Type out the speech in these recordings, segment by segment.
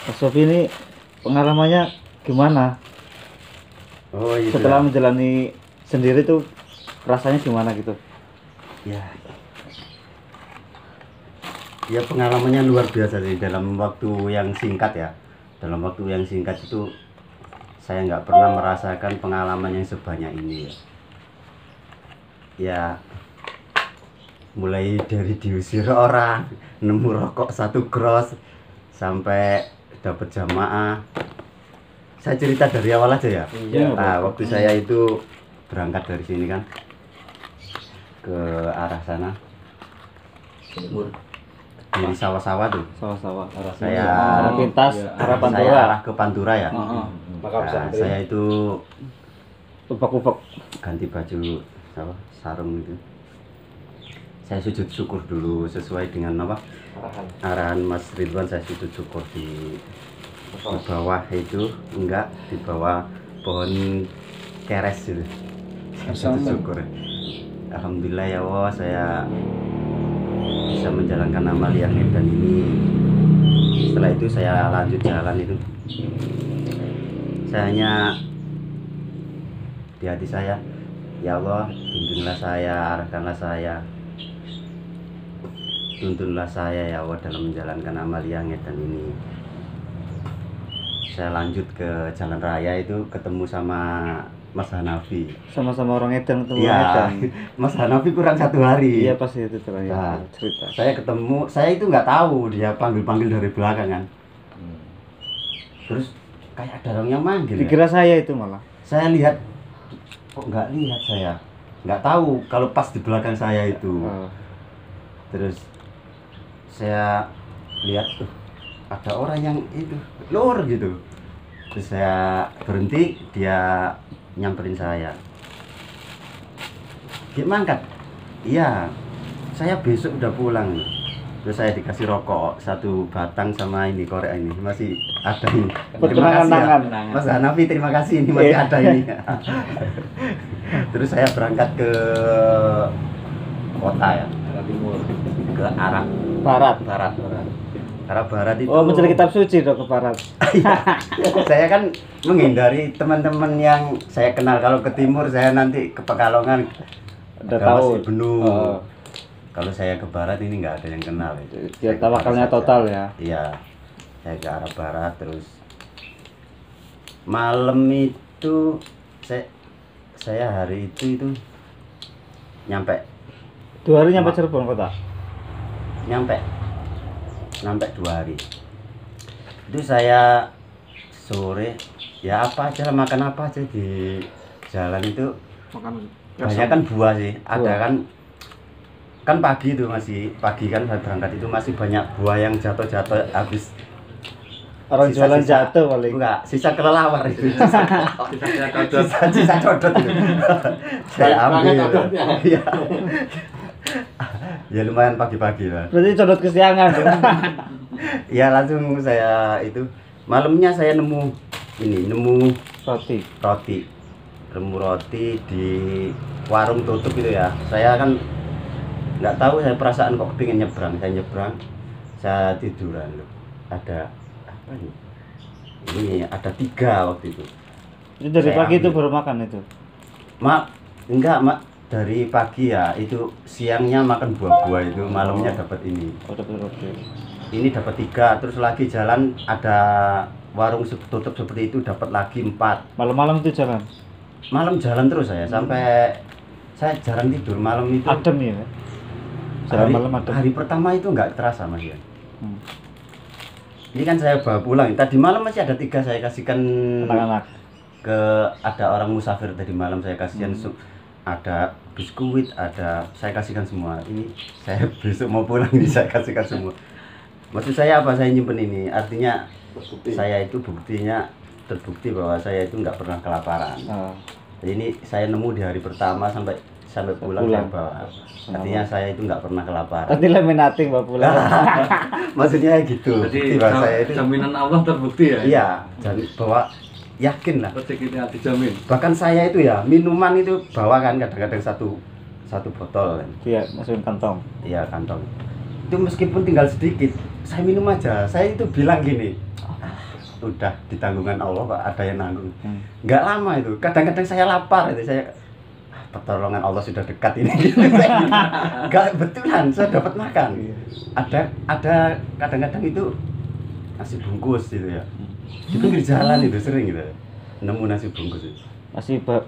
Mas Sofi ini pengalamannya gimana? Oh itu Setelah menjalani sendiri tuh rasanya gimana gitu? ya. Ya pengalamannya luar biasa sih dalam waktu yang singkat ya. Dalam waktu yang singkat itu saya nggak pernah merasakan pengalaman yang sebanyak ini ya. Ya mulai dari diusir orang, nemu rokok 1 gros, sampai dapat jamaah. Saya cerita dari awal aja ya. Iya, Nah, waktu saya itu berangkat dari sini kan ke arah sana, di sawah-sawah tuh. Sawah-sawah. Saya Arah pintas, arah saya Pantura. arah ke Pantura ya. Nah, saya itu Ubak-ubak. ganti baju apa, sarung itu. Saya sujud syukur dulu sesuai dengan apa arahan Mas Ridwan. Saya sujud syukur di bawah itu, enggak di bawah pohon keres itu. Saya sujud syukur. Alhamdulillah ya Allah, saya bisa menjalankan amal yang edan ini. Setelah itu saya lanjut jalan itu. Saya hanya di hati saya, ya Allah, tuntunlah saya, arahkanlah saya, tuntunlah saya ya Allah dalam menjalankan amal yang edan ini. Saya lanjut ke jalan raya itu, ketemu sama Mas Hanafi. Sama-sama orang Edan ketemu orang Iya, Edan. Mas Hanafi kurang 1 hari. Iya pasti itu terakhir Nah, cerita. saya ketemu, saya itu nggak tahu dia panggil-panggil dari belakang kan. Terus kayak ada orang yang manggil. Ya. Dikira saya itu malah. Saya lihat, kok nggak lihat saya, nggak tahu kalau pas di belakang saya itu. Oh. Terus saya lihat tuh ada orang yang itu lur gitu. Terus saya berhenti, dia nyamperin saya. Dia mangkat, iya, saya besok udah pulang. Terus saya dikasih rokok 1 batang sama ini korek ini, masih ada ini. Terima kasih ya, Mas Hanafi, terima kasih, ini masih ada ini. Terus saya berangkat ke kota ya, ke arah Barat. arah barat itu. Oh, mencari kitab suci dong ke barat. Saya kan menghindari teman-teman yang saya kenal. Kalau ke timur saya nanti ke Pekalongan Udah agak tahu. masih penuh. Oh. Kalau saya ke barat ini nggak ada yang kenal itu. Ya Saya ke tawakalnya barat total saja. ya. Iya, saya ke arah barat. Terus malam itu saya hari itu nyampe 2 hari nyampe Cirebon kota. nyampe 2 hari. Itu saya sore ya apa aja, makan apa aja di jalan itu. Makan Banyak kan buah sih, ada Buah. kan pagi itu, masih pagi kan saya berangkat itu masih banyak buah yang jatuh habis. orang jualan jatuh paling. Enggak, sisa kelelawar itu. Sisa codot itu. Saya ambil. Iya. Ya lumayan pagi-pagi lah. Berarti codot kesiangan. Ya langsung saya itu malamnya saya nemu Roti. roti di warung tutup itu ya. Saya kan nggak tahu, saya perasaan kok kepingin nyebrang. Saya nyebrang, saya tiduran loh. Ada apa ini? Ini ada 3 waktu itu. Itu dari Saya pagi itu ambil. baru makan itu. Enggak dari pagi ya, itu siangnya makan buah-buah itu, malamnya dapat ini. Oh, dapat roti. Ini dapat 3, terus lagi jalan ada warung tutup seperti itu, dapat lagi 4. Malam-malam itu jalan. Malam jalan terus saya sampai saya jarang tidur malam itu. Adem ya. Jalan malam adem. Hari pertama itu nggak terasa Mas ya. Hmm. Ini kan saya bawa pulang. Tadi malam masih ada 3 saya kasihkan Anak-anak. ke ada orang musafir tadi malam, saya kasihkan ada biskuit, saya kasihkan semua. Ini saya besok mau pulang ini saya kasihkan semua. Maksud saya apa saya nyimpen ini? Artinya saya itu terbukti bahwa saya itu nggak pernah kelaparan. Ah. Jadi ini saya nemu di hari pertama sampai pulang saya bawa. Artinya saya itu nggak pernah kelaparan. Nanti laminating bawa pulang. Maksudnya gitu. Jadi Bahwa saya itu jaminan Allah terbukti ya. iya, jadi bahwa yakin lah. Rezekinya dijamin. Bahkan saya itu ya minuman itu bawa kan kadang-kadang satu botol kan. Iya, masukin kantong. Iya, kantong. Itu meskipun tinggal sedikit, saya minum aja. Saya itu bilang gini, udah di tanggungan Allah kok ada yang nanggung. Nggak lama itu, kadang-kadang saya lapar itu, saya pertolongan Allah sudah dekat ini. Nggak betulan saya dapat makan. Ada kadang-kadang itu nasi bungkus gitu ya, di pinggir jalan itu sering gitu nemu nasi bungkus itu.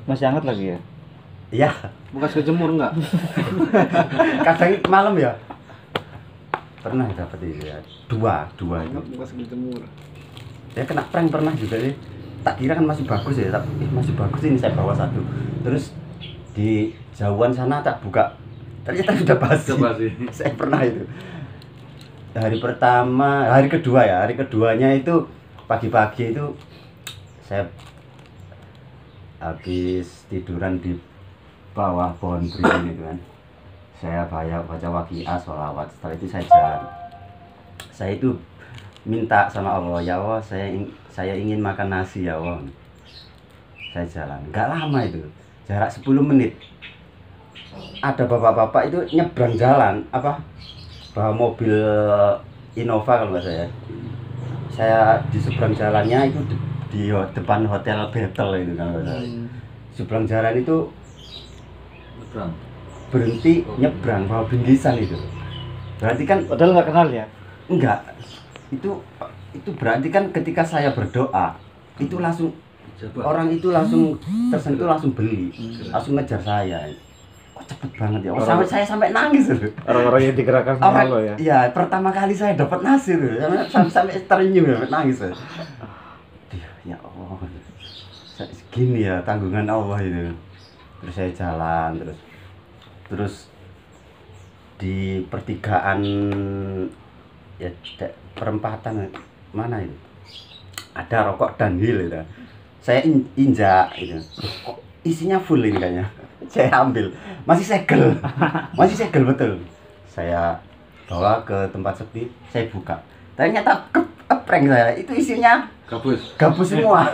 Masih hangat lagi ya? Iya, Bekas kejemur enggak? kadang malam ya pernah dapat itu ya, dua itu. Bekas kejemur. Saya kena prank pernah juga sih, tak kira kan masih bagus ya, tapi masih bagus ini saya bawa satu, terus di jauhan sana tak buka, ternyata sudah basi. Saya pernah itu hari pertama, hari kedua ya, hari keduanya itu pagi-pagi itu saya habis tiduran di bawah pohon beringin itu kan, saya baca waqiah, sholawat, setelah itu saya jalan. Saya itu minta sama Allah, ya Allah saya ingin makan nasi ya Allah. Saya jalan, nggak lama itu, jarak 10 menit ada bapak-bapak itu nyebrang jalan, bawa mobil Innova kalau nggak saya di seberang jalannya itu di depan hotel Betel itu kan, seberang jalan itu berhenti nyebrang bawa bingkisan itu, berarti kan Padahal nggak kenal ya? enggak, itu berarti kan ketika saya berdoa itu langsung orang itu langsung tersentuh, langsung beli, langsung ngejar saya. Kok cepet banget ya, saya sampai nangis loh. Orang-orang yang digerakkan sama Allah ya? Ya pertama kali saya dapat nasi tuh, sampai terenyuh ya, nangis ya. Ya Allah, gini ya tanggungan Allah itu. Terus saya jalan terus di pertigaan ya perempatan mana itu ada rokok Dunhill itu, saya injak itu, kok isinya full ini kayaknya, saya ambil, masih segel betul, saya bawa ke tempat sepi, saya buka, ternyata prank saya itu isinya gabus semua.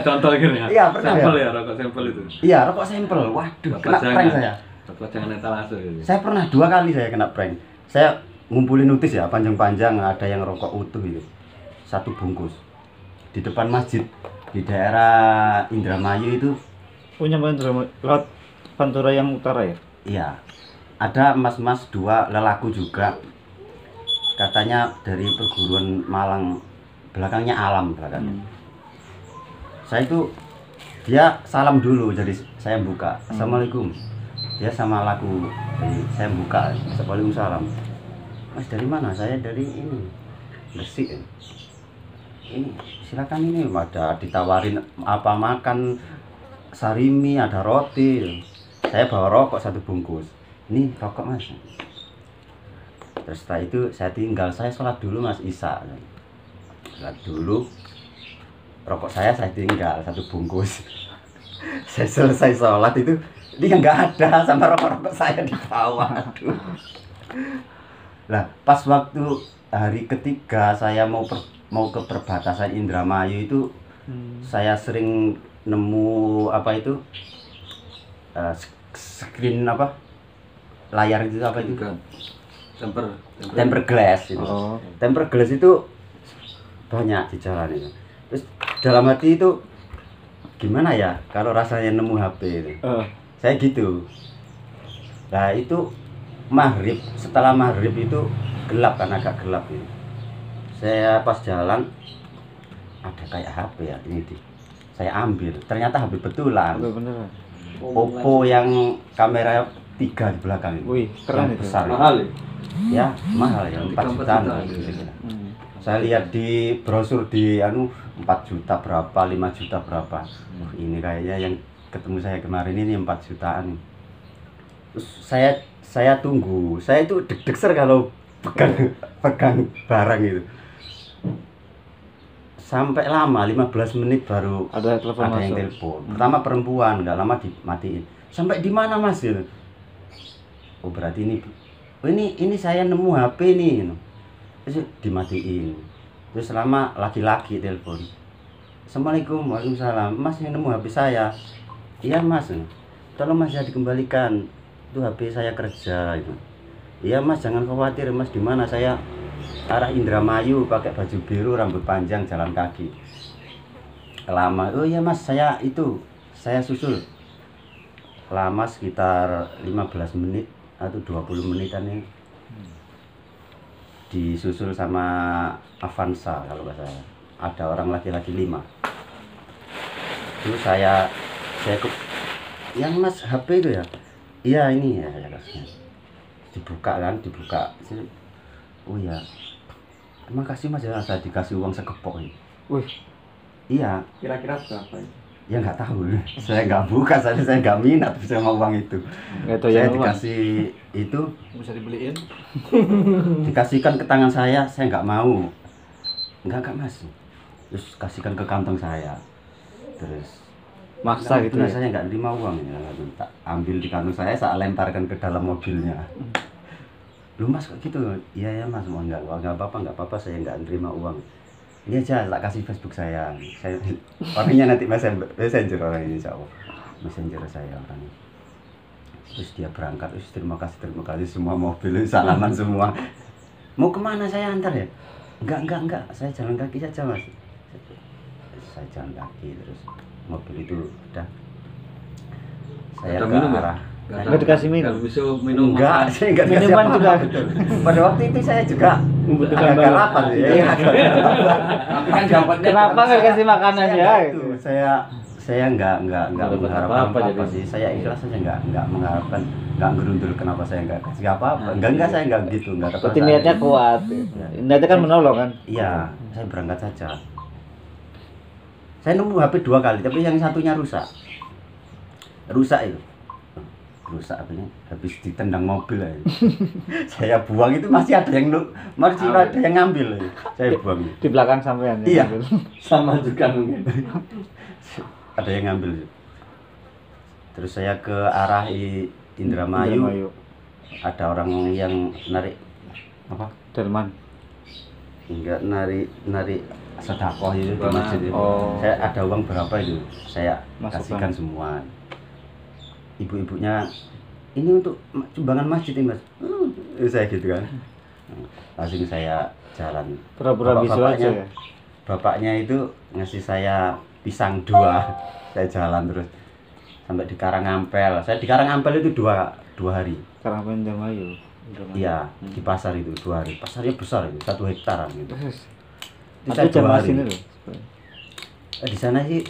Contoh gini ya. Iya, pernah sampel ya? ya, rokok sampel itu. Iya, rokok sampel. Waduh, kena prank saya. Rokok jangan etalase gitu. Saya pernah 2 kali saya kena prank. Saya ngumpulin notis ya, panjang-panjang, ada yang rokok utuh itu. 1 bungkus. Di depan masjid di daerah Indramayu itu. Punya lewat Pantura yang utara ya? Iya. Ada mas-mas 2 lelaku juga. Katanya dari perguruan Malang, belakangnya Alam belakangnya. Saya itu dia salam dulu, jadi saya buka, assalamualaikum. Dia sama laku, jadi saya buka, waalaikumsalam. Mas dari mana? Saya dari ini, Gresik. Ini silakan, ini ada ditawarin apa makan, sarimi, ada roti. Saya bawa rokok 1 bungkus. Ini rokok mas. Terus setelah itu saya tinggal, saya sholat dulu mas Isya. Sholat dulu, rokok saya tinggal 1 bungkus. Saya selesai sholat itu dia nggak ada sama rokok-rokok saya di bawah. Aduh. Lah pas waktu hari ketiga saya mau ke perbatasan Indramayu itu, saya sering nemu screen layar itu apa itu? Tempered glass itu. Tempered glass itu banyak di jalan itu. Terus dalam hati itu gimana ya kalau rasanya nemu HP itu. Saya gitu. Nah itu maghrib, setelah maghrib itu gelap kan, agak gelap ini. Saya pas jalan ada kayak HP ya ini saya ambil, ternyata HP betulan. Bener. Oppo yang kamera 3 di belakang itu. Wih, keren itu. Besar. Mahal ya? Ya, mahal ya, 4 jutaan. Saya lihat di brosur di 4 juta berapa, 5 juta berapa. Ini kayaknya yang ketemu saya kemarin ini 4 jutaan. Terus saya tunggu. Saya itu deg-deger kalau pegang barang itu. Sampai lama 15 menit baru ada telepon yang telepon. Pertama perempuan, nggak lama dimatiin. Sampai di mana mas? Gitu. Oh berarti ini saya nemu HP nih. Terus dimatiin. Terus lama laki-laki telepon. Assalamualaikum, waalaikumsalam. Mas yang nemu HP saya. Iya mas. Tolong mas ya dikembalikan. Itu HP saya kerja itu. Iya mas, jangan khawatir mas, di mana saya arah Indramayu, pakai baju biru, rambut panjang, jalan kaki. Lama, oh iya mas, saya susul. Lama sekitar 15 menit atau 20 menitan ini. Disusul sama Avanza kalau nggak salah. Ada orang laki-laki 5. Terus saya yang mas HP itu ya? Iya ini ya, dibuka. Oh ya, terima kasih mas ya, saya dikasih uang sekepok ini. Wih, Iya, Kira-kira berapa itu? ya nggak tahu, saya nggak buka, saya nggak minat sama uang itu. nggak tahu Saya yang uang. dikasih itu, Bisa dibeliin? dikasihkan ke tangan saya nggak mau. Enggak mas. Terus kasihkan ke kantong saya. Terus Maksa gitu nah, ya. saya nggak terima uang ya, tak ambil di kantong saya lemparkan ke dalam mobilnya. Lu mas kok gitu? Iya ya mas, nggak apa-apa, saya nggak terima uang. Ini aja tak kasih Facebook saya orangnya nanti messenger orang ini, insya Allah messenger saya orangnya. Terus dia berangkat, terima kasih semua mobil salaman semua. Mau kemana saya antar ya? Enggak, saya jalan kaki saja mas. Saya jalan kaki, terus mobil itu udah saya Ada ke minum ya? arah. Nggak dikasih minum? Kalau bisa minum Enggak, makan. saya enggak dikasih Minuman apa-apa, juga. betul. Pada waktu itu saya juga Membutuhkan agak banget. lapar ya. Tapi kan dapatnya Kenapa nggak kasih makanan Saya ya? enggak Gitu. itu. Saya enggak dapat mengharapkan apa-apa apa-apa jadi. sih. Saya ikhlas saja enggak mengharapkan, enggak gerundul kenapa saya enggak kasih apa-apa. Enggak saya enggak gitu, enggak ada Berarti perasaan. niatnya kuat. Niatnya kan menolong kan. Iya, saya berangkat saja. Saya nemu HP 2 kali, tapi yang satunya rusak. Rusak itu. Rusak apanya? Habis ditendang mobil aja. Saya buang itu masih ada yang masih ada yang ngambil. Saya buang. Di belakang sampean. Iya. Sama juga mungkin. Ada yang ngambil. Terus saya ke arah Indramayu. Ada orang yang narik apa? Delman. Enggak narik sedekah itu di Dana. masjid itu. Oh. Saya ada uang berapa itu? Saya Masukkan. kasihkan semua. Ibu-ibunya ini untuk sumbangan masjid ini mas. Saya gitu kan. Langsung saya jalan. Pura-pura bisu aja ya. Bapaknya itu ngasih saya pisang 2. Saya jalan terus sampai di Karangampel. Saya di Karangampel itu dua hari. Sekarang Indramayu. Iya, di pasar itu 2 hari. Pasarnya besar itu, 1 hektaran gitu. Terus. Itu Tapi saya jam 2 mas hari. ini loh. Di sana sih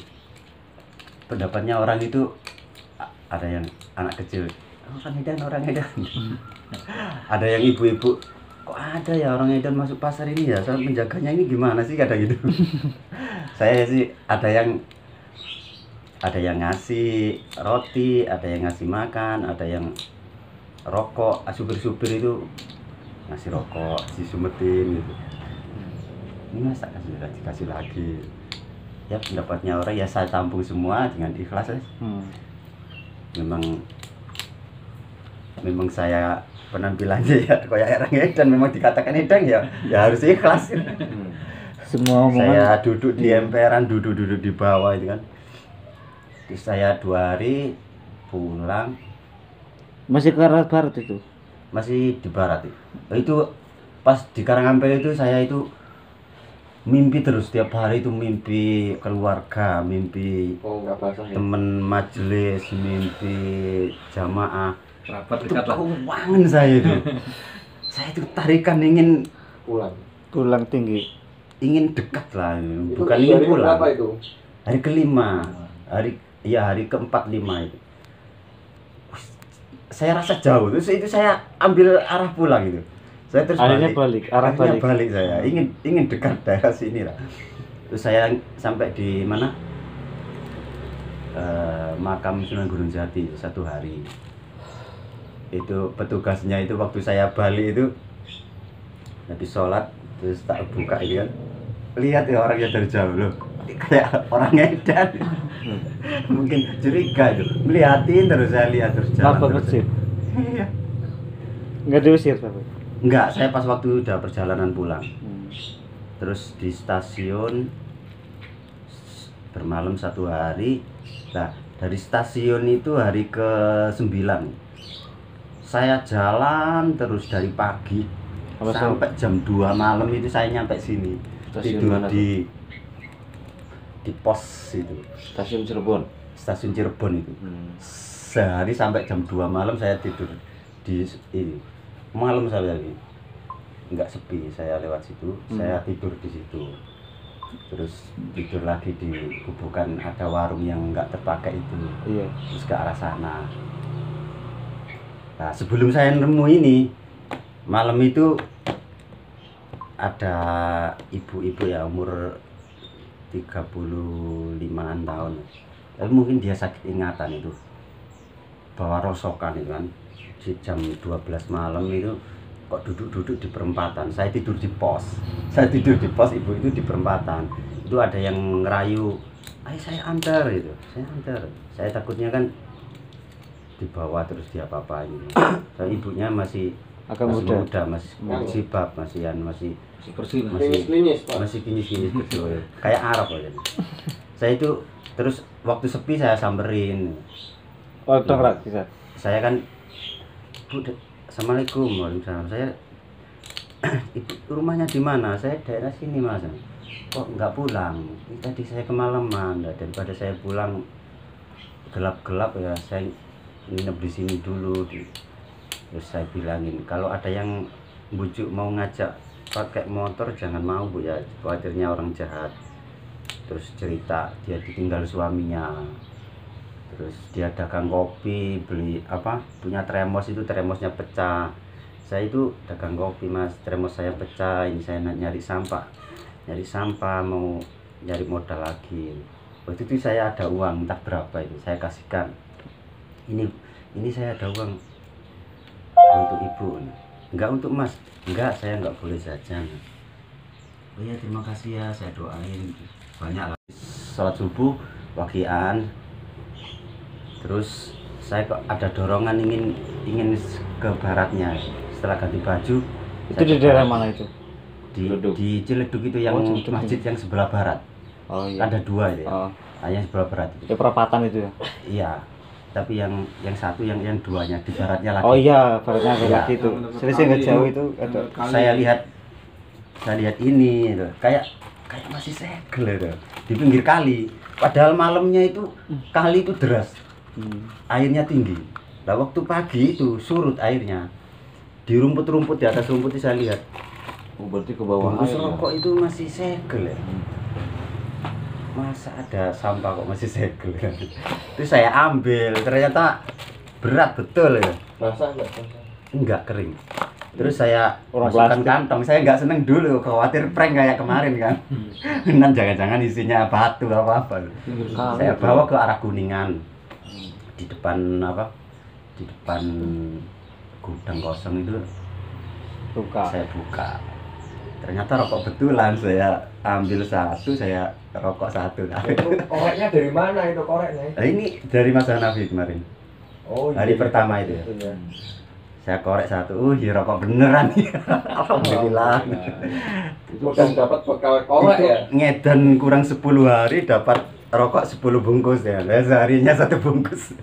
pendapatnya orang itu ada yang anak kecil, orang edan. Ada yang ibu-ibu, kok ada ya orang edan masuk pasar ini ya, soal penjaganya ini gimana sih, kadang gitu. Saya sih ada yang ngasih roti, ada yang ngasih makan, ada yang rokok. Supir-supir itu ngasih rokok, disumetin gitu. Ini masa kasih lagi. Ya pendapatnya orang ya saya tampung semua dengan ikhlas ya. Memang saya penampilannya ya kayak orang edan, memang dikatakan edan ya harus ikhlas. Semua omongan. Saya duduk di emperan, duduk di bawah itu kan. Terus saya 2 hari pulang, Masih ke arah barat itu. masih di barat itu. Itu pas di Karangampel itu saya itu mimpi terus, tiap hari itu mimpi keluarga, mimpi Oh, enggak basah ya. temen majelis, mimpi jamaah. Rapat Itu dekat lah. keuangan saya itu. Saya itu tarikan ingin Pulang. Tulang tinggi. dekat lah, bukan ingin pulang. Berapa itu? Hari kelima, hari keempat 5 itu. Saya rasa jauh, terus itu saya ambil arah pulang itu. Saya terus Akhirnya balik, arah Akhirnya balik. balik saya. Ingin dekat daerah sini lah. Terus saya sampai di mana? Makam Sunan Gunung Jati 1 hari. Itu petugasnya itu waktu saya balik itu habis sholat terus tak buka itu kan, lihat ya orangnya dari jauh loh, kayak orang edan. Mungkin curiga itu, melihatin terus, saya lihat terus jalan Lapor terus. masjid. Iya. Enggak diusir tapi. Enggak, saya pas waktu udah perjalanan pulang. Terus di stasiun bermalam 1 hari. Nah, dari stasiun itu hari ke-9 saya jalan terus dari pagi sampai jam 2 malam itu saya nyampe sini. Stasiun Tidur mana di pos itu. Stasiun Cirebon. Stasiun Cirebon itu. Sehari sampai jam 2 malam saya tidur di ini. Malam saya lagi. Enggak sepi, saya lewat situ, saya tidur di situ. Terus tidur lagi di kubukan, ada warung yang enggak terpakai itu. Iya. Terus ke arah sana. Nah, sebelum saya nemu ini, malam itu ada ibu-ibu ya umur 35-an tahun. Tapi mungkin dia sakit ingatan itu. Bawa rosokan itu kan. Di jam 12 malam itu kok duduk-duduk di perempatan. Saya tidur di pos. Saya tidur di pos, ibu itu di perempatan. Itu ada yang ngerayu, "Ayo saya antar" itu. Saya antar. Saya takutnya kan dibawa terus dia apa-apain. Soalnya ibunya masih Agak masih muda. masih jilbab, masih Bersih. masih kinyis-kinyis betul. Kayak Arab aja. Saya itu terus waktu sepi saya samperin. Oh, dongkrak bisa. Saya kan, "Bu, Assalamualaikum." Waalaikumsalam. Saya ibu rumahnya di mana? Saya daerah sini, Mas. Kok nggak pulang? Ini tadi saya kemalaman. Nah, daripada saya pulang gelap-gelap ya, saya nginep di sini dulu. Terus saya bilangin, kalau ada yang bujuk mau ngajak pakai motor jangan mau, Bu ya, khawatirnya orang jahat. Terus cerita dia ditinggal suaminya. Terus dia dagang kopi, beli apa, punya termos, itu termosnya pecah. Saya itu dagang kopi, Mas, termos saya pecah, ini saya nyari sampah mau nyari modal lagi. Waktu itu saya ada uang entah berapa itu, saya kasihkan, ini saya ada uang untuk ibu. Enggak untuk Mas, enggak, saya enggak boleh jajan. Oh iya, terima kasih ya, saya doain. Banyak lah. Salat subuh, wakian. Terus saya kok ada dorongan ingin ke baratnya. Setelah ganti baju, Itu di daerah mana itu? di Ciledug itu yang Ciledug. masjid yang sebelah barat. Oh iya. Ada dua itu ya. Oh. Yang sebelah barat itu. Itu perapatan itu ya. Iya. Tapi yang satu yang duanya di baratnya lagi. Oh iya, baratnya ada Iya. lagi itu. Selisih nggak jauh itu ada. Saya lihat ini itu kayak masih segel itu di pinggir kali. Padahal malamnya itu kali itu deras. Airnya tinggi. Nah, waktu pagi itu surut airnya. Di rumput-rumput, di atas rumput itu saya lihat. Oh, berarti ke bawah Bungkus air. rokok itu masih segel ya. Masa ada sampah kok masih segel. Itu saya ambil, ternyata berat betul ya. Basah enggak? Enggak, kering. Terus saya Orang masukkan plastik. kantong. Saya nggak seneng dulu, khawatir prank kayak kemarin kan. Dan jangan-jangan isinya batu apa-apa. Saya bawa ke arah Kuningan. Di depan apa? Di depan gudang kosong itu Buka. saya buka. Ternyata rokok betulan, saya ambil satu, saya rokok satu. Itu koreknya dari mana itu koreknya? Nah, ini dari Mas Hanafi kemarin. Oh, Hari pertama itu ya. Iya. Saya korek satu, rokok beneran. Alhamdulillah. Udah dapat bekal korek Itu ya? ngedan kurang 10 hari dapat rokok 10 bungkus ya. Nah, seharinya 1 bungkus.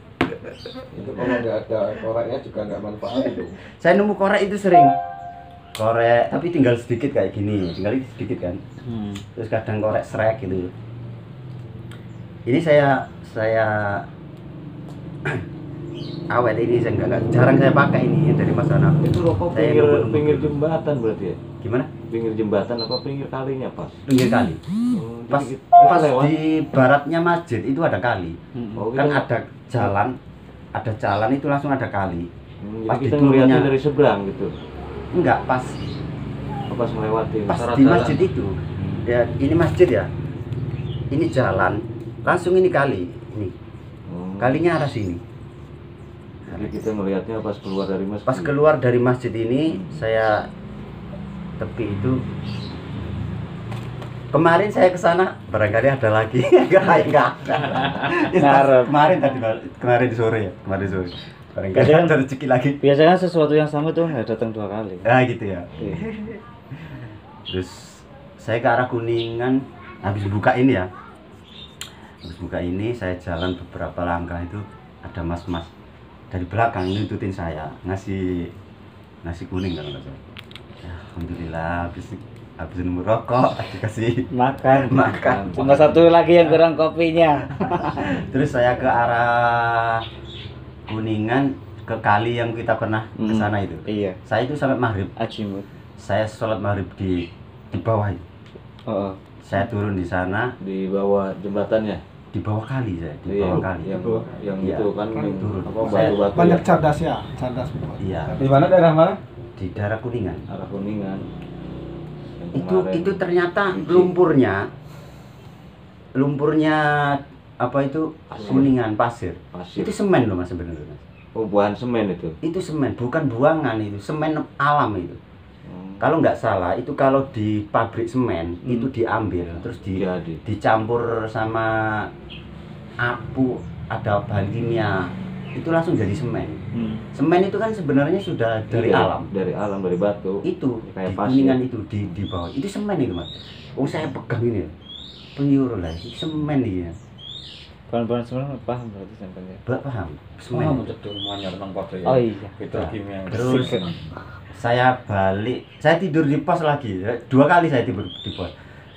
Itu kalau nggak ada koreknya juga nggak manfaat itu. Saya nemu korek itu sering. Korek tapi tinggal sedikit kayak gini, tinggal sedikit kan. Terus kadang korek srek gitu. Ini saya awet ini saya enggak jarang saya pakai ini yang dari Mas Hanafi. Itu rokok Saya pinggir nemu- pinggir jembatan berarti ya? Gimana? Pinggir jembatan apa pinggir kalinya pas? Pinggir kali. Oh, Pas jadi kita lewat. di baratnya masjid itu ada kali. Oh, Kan kita- ada jalan itu langsung ada kali. Pas jadi kita diturunnya. ngeliatnya dari seberang gitu. Enggak, pas Oh, pas melewati. di masjid itu. Ya, ini masjid ya. Ini jalan, langsung ini kali. Ini kalinya arah sini. Jadi kita ngelihatnya pas keluar dari masjid. Pas keluar dari masjid ini, saya tepi itu. Kemarin saya ke sana, barangkali ada lagi. Enggak ada. Ngarep. Kemarin sore ya, kemarin sore. Barangkali Biasanya- ada rezeki lagi. Biasanya sesuatu yang sama tuh nggak datang 2 kali. Ah gitu ya. Iya. Terus saya ke arah Kuningan, habis buka ini ya. Habis buka ini saya jalan beberapa langkah itu ada mas-mas dari belakang ngikutin saya, ngasih nasi kuning kalau nggak salah. Ya, Alhamdulillah habis merokok dikasih Makan. makan. Cuma satu lagi yang kurang kopinya. Terus saya ke arah Kuningan, ke kali yang kita pernah ke sana itu. Iya. Saya itu sampai maghrib. Ajimut. Saya sholat maghrib di bawah itu. Oh. Saya turun di sana, Di bawah jembatannya. di bawah kali saya, di Iya, bawah kali. yang Iya. itu kan yang Turun. apa Saya- batu-batu Banyak ya. cerdas ya, cerdas. Iya, Di mana daerah mana? di daerah Kuningan. Arah Kuningan. Yang Itu kemarin. ternyata Biji. lumpurnya apa itu Pasir. Kuningan pasir. Pasir. Itu semen loh Mas sebenarnya. Mas. Oh, bahan semen itu. Itu semen, bukan buangan itu, semen alam itu. Hmm. Kalau nggak salah itu kalau di pabrik semen itu diambil terus Jadi. dicampur sama apu, ada bahan kimia, itu langsung jadi semen. Semen itu kan sebenarnya sudah dari Iya, alam. Dari alam, dari batu. Itu Kayak di pasir. Kuningan itu di bawah itu semen itu Mas. Oh saya pegang ini, peliur lah, ini semen ini ya. Bahan-bahan sebenarnya paham berarti sampainya. Paham? Semen. Oh iya. Terus saya balik, saya tidur di pos lagi. 2 kali saya tidur di pos.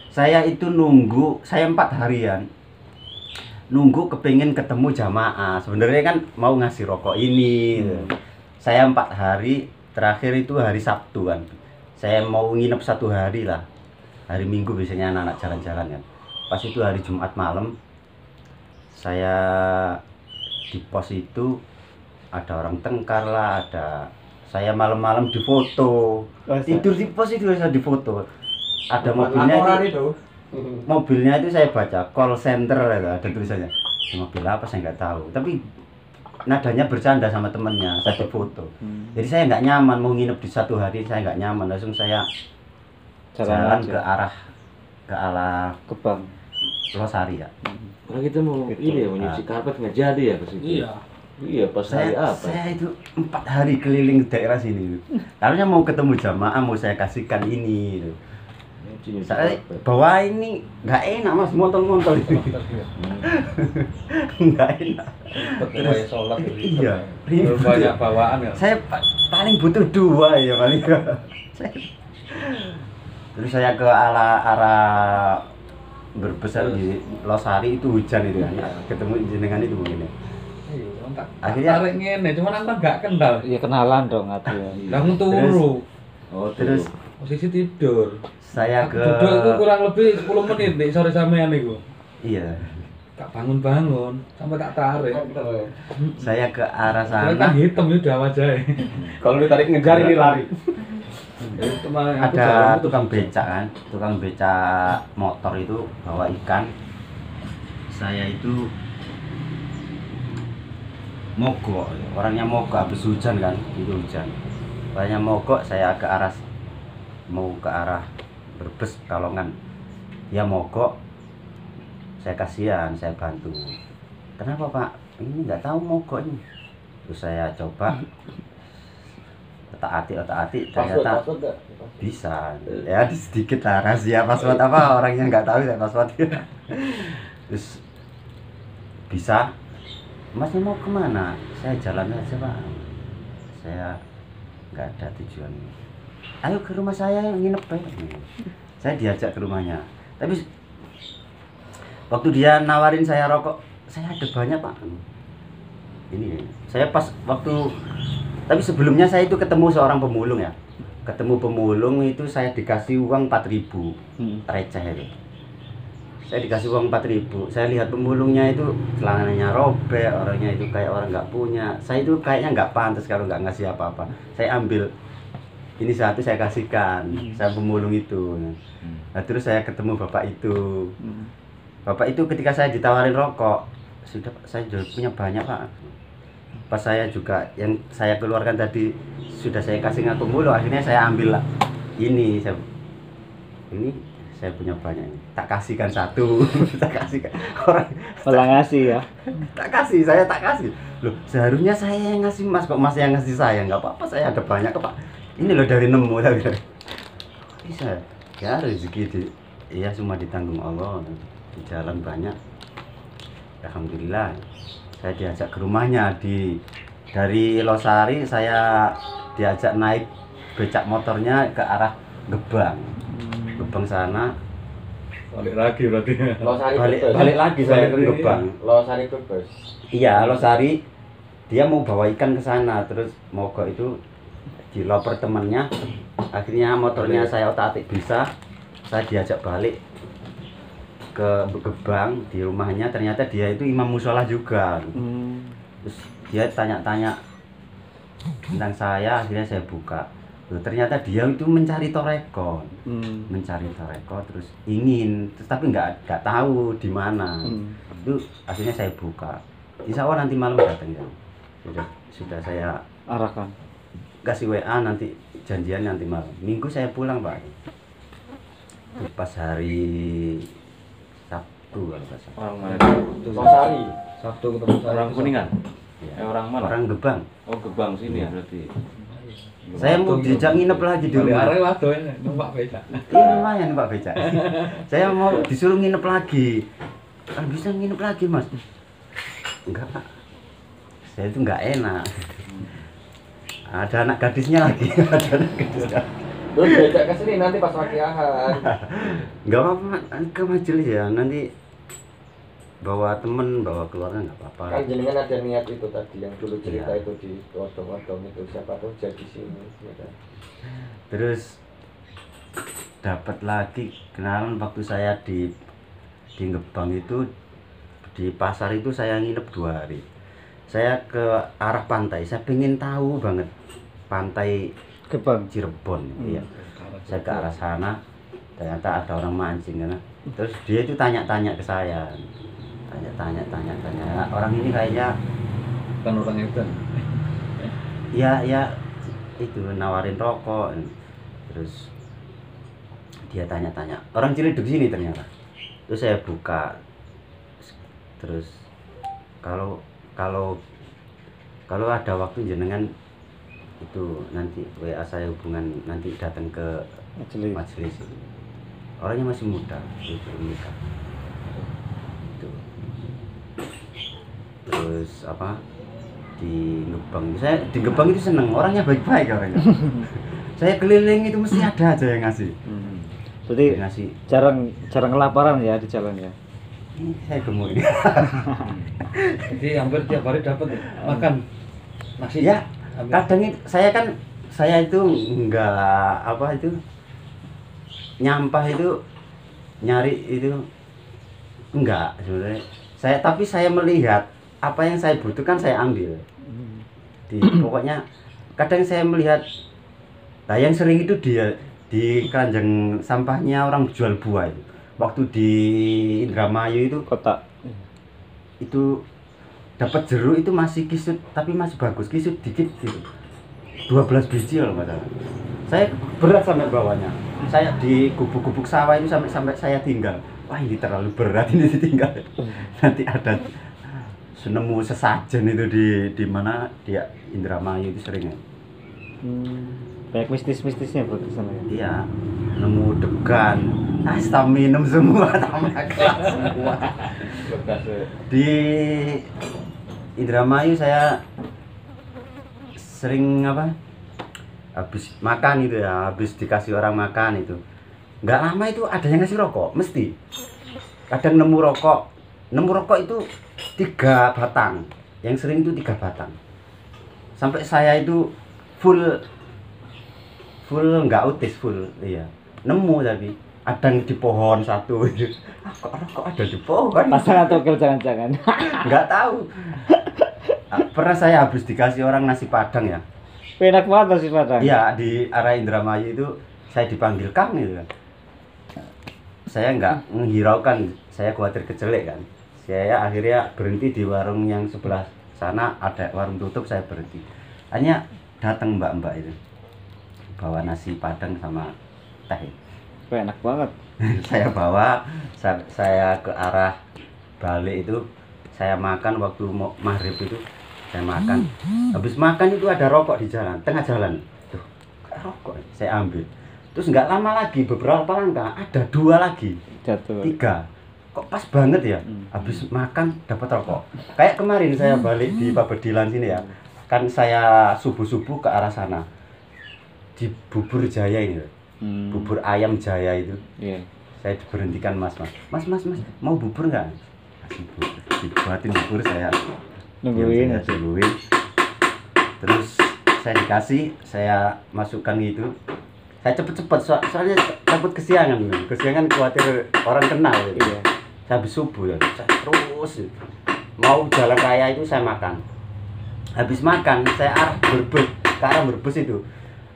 Saya itu nunggu, saya 4 harian nunggu kepengen ketemu jamaah. Sebenarnya kan mau ngasih rokok ini. Saya 4 hari, terakhir itu hari Sabtu kan. Saya mau nginep 1 hari lah. Hari Minggu biasanya anak-anak jalan-jalan kan. Pas itu hari Jumat malam, saya di pos itu ada orang tengkar lah, ada saya malam-malam difoto. Tidur di pos itu saya difoto. Ada mobilnya itu, mobilnya itu saya baca call center itu ada tulisannya. Mobil apa saya nggak tahu, tapi nadanya bercanda sama temennya, saya difoto. Jadi saya nggak nyaman mau nginep di 1 hari, saya nggak nyaman, langsung saya jalan ke arah Kebang. Losari ya. Kalau kita mau Gitu. ini ya, mau nyuci karpet nggak jadi ya ke situ. Iya. Iya, pas hari apa? Saya itu 4 hari keliling daerah sini. Harusnya mau ketemu jamaah, mau saya kasihkan ini. Nyuci Saya karpet. bawa ini nggak enak Mas, montol-montol ini. Nggak enak. Terus sholat Iya, ribet. banyak bawaan ya. Saya paling butuh 2 ya paling. Terus saya ke arah berbesar di Losari itu hujan itu kan. Ketemu jenengan itu mungkin ya. Akhirnya- tarik ngene, cuman aku kan gak kenal. Iya kenalan dong atuh ya. Langsung turu. Oh, Terus Posisi tidur. saya Aku ke duduk itu kurang lebih 10 menit di sore sampean niku. iya, Tak bangun-bangun sampai tak tarik. saya ke arah Soalnya kan sana. hitam ya udah wajahnya. Kalau ditarik ngejar ini lari. Itu malah aku Ada jalan itu tukang susah. becak kan, tukang becak motor itu bawa ikan. Saya itu mogok, orangnya mogok habis hujan kan, itu hujan. Orangnya mogok, saya mau ke arah Brebes Kalongan. Dia mogok, saya kasihan, saya bantu. Kenapa Pak? Ini nggak tahu mogok ini. Terus saya coba otak-atik ternyata bisa ya sedikit lah rahasia password apa orangnya nggak tahu ya passwordnya. Terus bisa, Masnya mau kemana? Saya jalan aja Pak, saya nggak ada tujuan. Ayo ke rumah saya nginep ya. Saya diajak ke rumahnya, tapi waktu dia nawarin saya rokok, saya ada banyak Pak. Ini saya pas waktu, tapi sebelumnya saya itu ketemu seorang pemulung ya. Ketemu pemulung itu saya dikasih uang 4.000 receh itu. Saya dikasih uang 4.000. Saya lihat pemulungnya itu celananya robek, orangnya itu kayak orang nggak punya. Saya itu kayaknya nggak pantas kalau nggak ngasih apa-apa. Saya ambil ini satu saya kasihkan, saya pemulung itu. Nah terus saya ketemu bapak itu. Bapak itu ketika saya ditawarin rokok, sudah Pak, saya sudah punya banyak Pak. Pas saya juga yang saya keluarkan tadi sudah saya kasih ke pemulung, akhirnya saya ambil lah. Ini saya punya banyak ini. Tak kasihkan satu, tak kasihkan orang. Malah ngasih ya. Tak kasih, saya tak kasih. Loh, seharusnya saya yang ngasih Mas, kok Mas yang ngasih saya? Enggak apa-apa, saya ada banyak kok Pak. Ini loh dari nemu tapi bisa. Ya rezeki iya cuma ditanggung Allah. Di jalan banyak. Alhamdulillah. Saya diajak ke rumahnya dari Losari, saya diajak naik becak motornya ke arah Gebang. Gebang sana Balik lagi berarti. Losari balik bebas. balik lagi saya ke Balik. Gebang. Losari bebas. Iya, Losari dia mau bawa ikan ke sana, terus mogok itu di loper temennya. Akhirnya motornya saya otak-atik bisa, saya diajak balik ke Gebang di rumahnya. Ternyata dia itu imam musola juga. Terus dia tanya-tanya tentang saya, akhirnya saya buka. Loh, ternyata dia itu mencari toreko, terus ingin, terus tapi nggak tahu di mana. Itu akhirnya saya buka. Insya Allah nanti malam datang ya. Sudah saya Arahkan. kasih WA, nanti janjian nanti malam. Minggu saya pulang Pak. Itu pas hari Sabtu kalau nggak salah. Orang mana? Losari. Sabtu ketemu saya. Orang Kuningan. Ya. Orang mana? Orang Gebang. Oh, Gebang sini ya Iya. berarti. Saya mau diajak nginep lagi di Balik rumah. arah waduh ya, numpak beca. Iya lumayan Pak Beca. Saya mau disuruh nginep lagi. Kan bisa nginep lagi Mas? Enggak Pak. Saya itu enggak enak. Ada anak gadisnya lagi. Ada anak gadisnya. Lu diajak ke sini nanti pas wakiahan. Enggak apa-apa ke majelis ya. Nanti bawa temen, bawa keluarga enggak apa-apa. Kan jenengan ada niat itu tadi yang dulu cerita Iya. itu di odong-odong itu, siapa tahu jadi sini ya kan. Terus dapat lagi kenalan waktu saya di Gebang itu, di pasar itu saya nginep 2 hari. Saya ke arah pantai, saya pengen tahu banget pantai Gebang. Cirebon. Iya. Saya ke arah sana, ternyata ada orang mancing kan. Terus dia itu tanya-tanya ke saya. Tanya. Orang ini kayaknya Kan orang itu. ya itu nawarin rokok. Terus dia tanya-tanya, orang Ciledug sini ternyata. Terus saya buka. Terus kalau ada waktu jenengan itu nanti WA saya hubungan, nanti datang ke majelis. Orangnya masih muda, belum nikah. Itu. Terus apa? Di Gebang. Saya di Gebang itu seneng, orangnya baik-baik orangnya. Saya keliling itu mesti ada aja yang ngasih. Berarti Yang ngasih. jarang kelaparan ya di jalan ya. Ini saya gemuk ini. Jadi hampir tiap hari dapat makan nasi. Ya, Hampir. kadang saya itu enggak apa itu nyampah itu nyari itu enggak sebenarnya. Tapi saya melihat apa yang saya butuhkan saya ambil. Pokoknya kadang saya melihat, nah yang sering itu dia di keranjang sampahnya orang jual buah itu. Waktu di Indramayu itu Kotak. itu dapat jeruk itu masih kisut, tapi masih bagus, kisut dikit gitu. 12 biji kalau nggak salah. Saya berat sampai bawahnya. Saya di gubuk-gubuk sawah itu sampai saya tinggal. Wah, ini terlalu berat ini ditinggal. Nanti ada nemu sesajen itu di mana dia Indramayu itu sering. Banyak mistisnya buat kesana ya. Iya, nemu degan, tak minum semua, tak makan semua. Di Indramayu saya sering apa? Habis makan itu ya, habis dikasih orang makan itu. Nggak lama itu ada yang ngasih rokok, mesti. Kadang nemu rokok itu 3 batang. Yang sering itu 3 batang. Sampai saya itu full nggak autis full, iya. Nemu tapi ada yang di pohon satu itu. Kok ada di pohon? Pasangan togel jangan-jangan. Nggak tahu. Pernah saya habis dikasih orang nasi padang ya. Enak banget nasi padang. Iya, di arah Indramayu itu saya dipanggil Kang gitu kan. Saya nggak menghiraukan, saya khawatir kecelek kan. Saya akhirnya berhenti di warung yang sebelah sana, ada warung tutup, saya berhenti. Hanya datang mbak-mbak itu bawa nasi padang sama teh. Enak banget. Saya bawa, saya ke arah balik itu, saya makan waktu mau maghrib itu, saya makan. Habis makan itu ada rokok di jalan, tengah jalan. Tuh, rokok saya ambil. Terus nggak lama lagi, beberapa langkah ada 2 lagi, Jatuh. 3. Kok pas banget ya, habis makan dapat rokok. Kayak kemarin saya balik di Pabedilan sini ya, kan saya subuh-subuh ke arah sana di Bubur Jaya ini. bubur ayam Jaya itu. Iya. Saya diberhentikan mas mau bubur nggak? Kasih bubur, dibuatin bubur, saya Nungguin. saya tungguin. Terus saya dikasih, saya masukkan gitu. Saya cepet-cepet soalnya takut kesiangan khawatir orang kenal gitu. Iya. Saya habis subuh ya, saya terus mau jalan raya itu saya makan. Habis makan saya ke arah Brebes itu.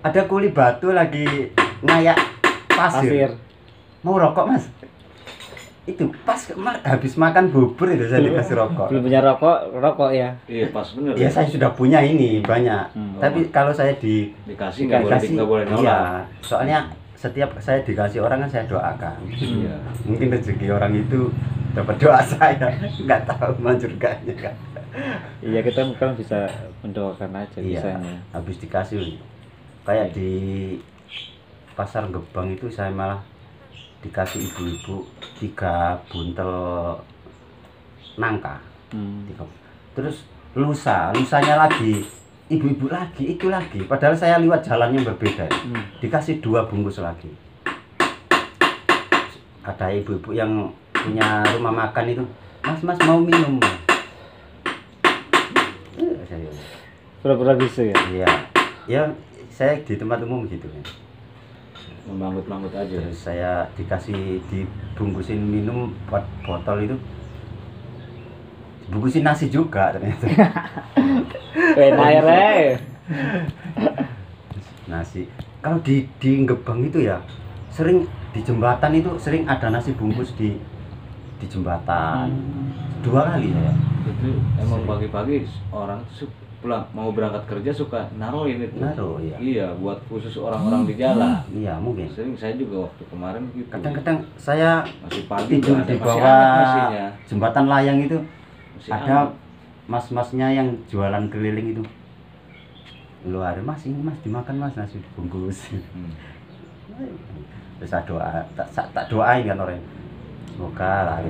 Ada kuli batu lagi ngayak pasir. Mau rokok mas? Itu pas habis makan bubur itu saya dikasih rokok. Belum punya rokok ya. Iya pas bener. Ya saya sudah punya ini banyak. Tapi kalau saya Dikasih nggak boleh nolak. iya. Soalnya setiap saya dikasih orang kan saya doakan. Iya. Mungkin rezeki orang itu dapat doa saya. Nggak tahu manjurkannya kan. Iya, kita kan bisa mendoakan aja Iya. bisanya. Habis dikasih kayak di Pasar Gebang itu saya malah dikasih ibu-ibu 3 buntel nangka. Terus lusanya lagi ibu-ibu lagi itu lagi, padahal saya lewat jalannya berbeda. Dikasih 2 bungkus lagi. Ada ibu-ibu yang punya rumah makan itu, mas mau minum? Saya Pura-pura bisa ya. iya ya, saya di tempat umum gitu ya. Membanggut-manggut aja. Terus saya dikasih dibungkusin minum buat botol itu, bungkusin nasi juga ternyata. Air. Nasi kalau di Gebang itu ya sering di jembatan itu sering ada nasi bungkus di jembatan. 2 kali ya. Itu emang pagi-pagi orang pulang mau berangkat kerja suka naruhin itu. Naruh ya. Iya, buat khusus orang-orang di jalan. Iya mungkin. Sering saya juga waktu kemarin gitu. Kadang-kadang saya masih pagi tidur nggak ada, di masih bawah hangat nasinya. jembatan layang itu, Masih ada hangat. mas-masnya yang jualan keliling itu. Luar, mas ini mas dimakan mas nasi dibungkus. Terus saya tak doain kan orang. Semoga lah.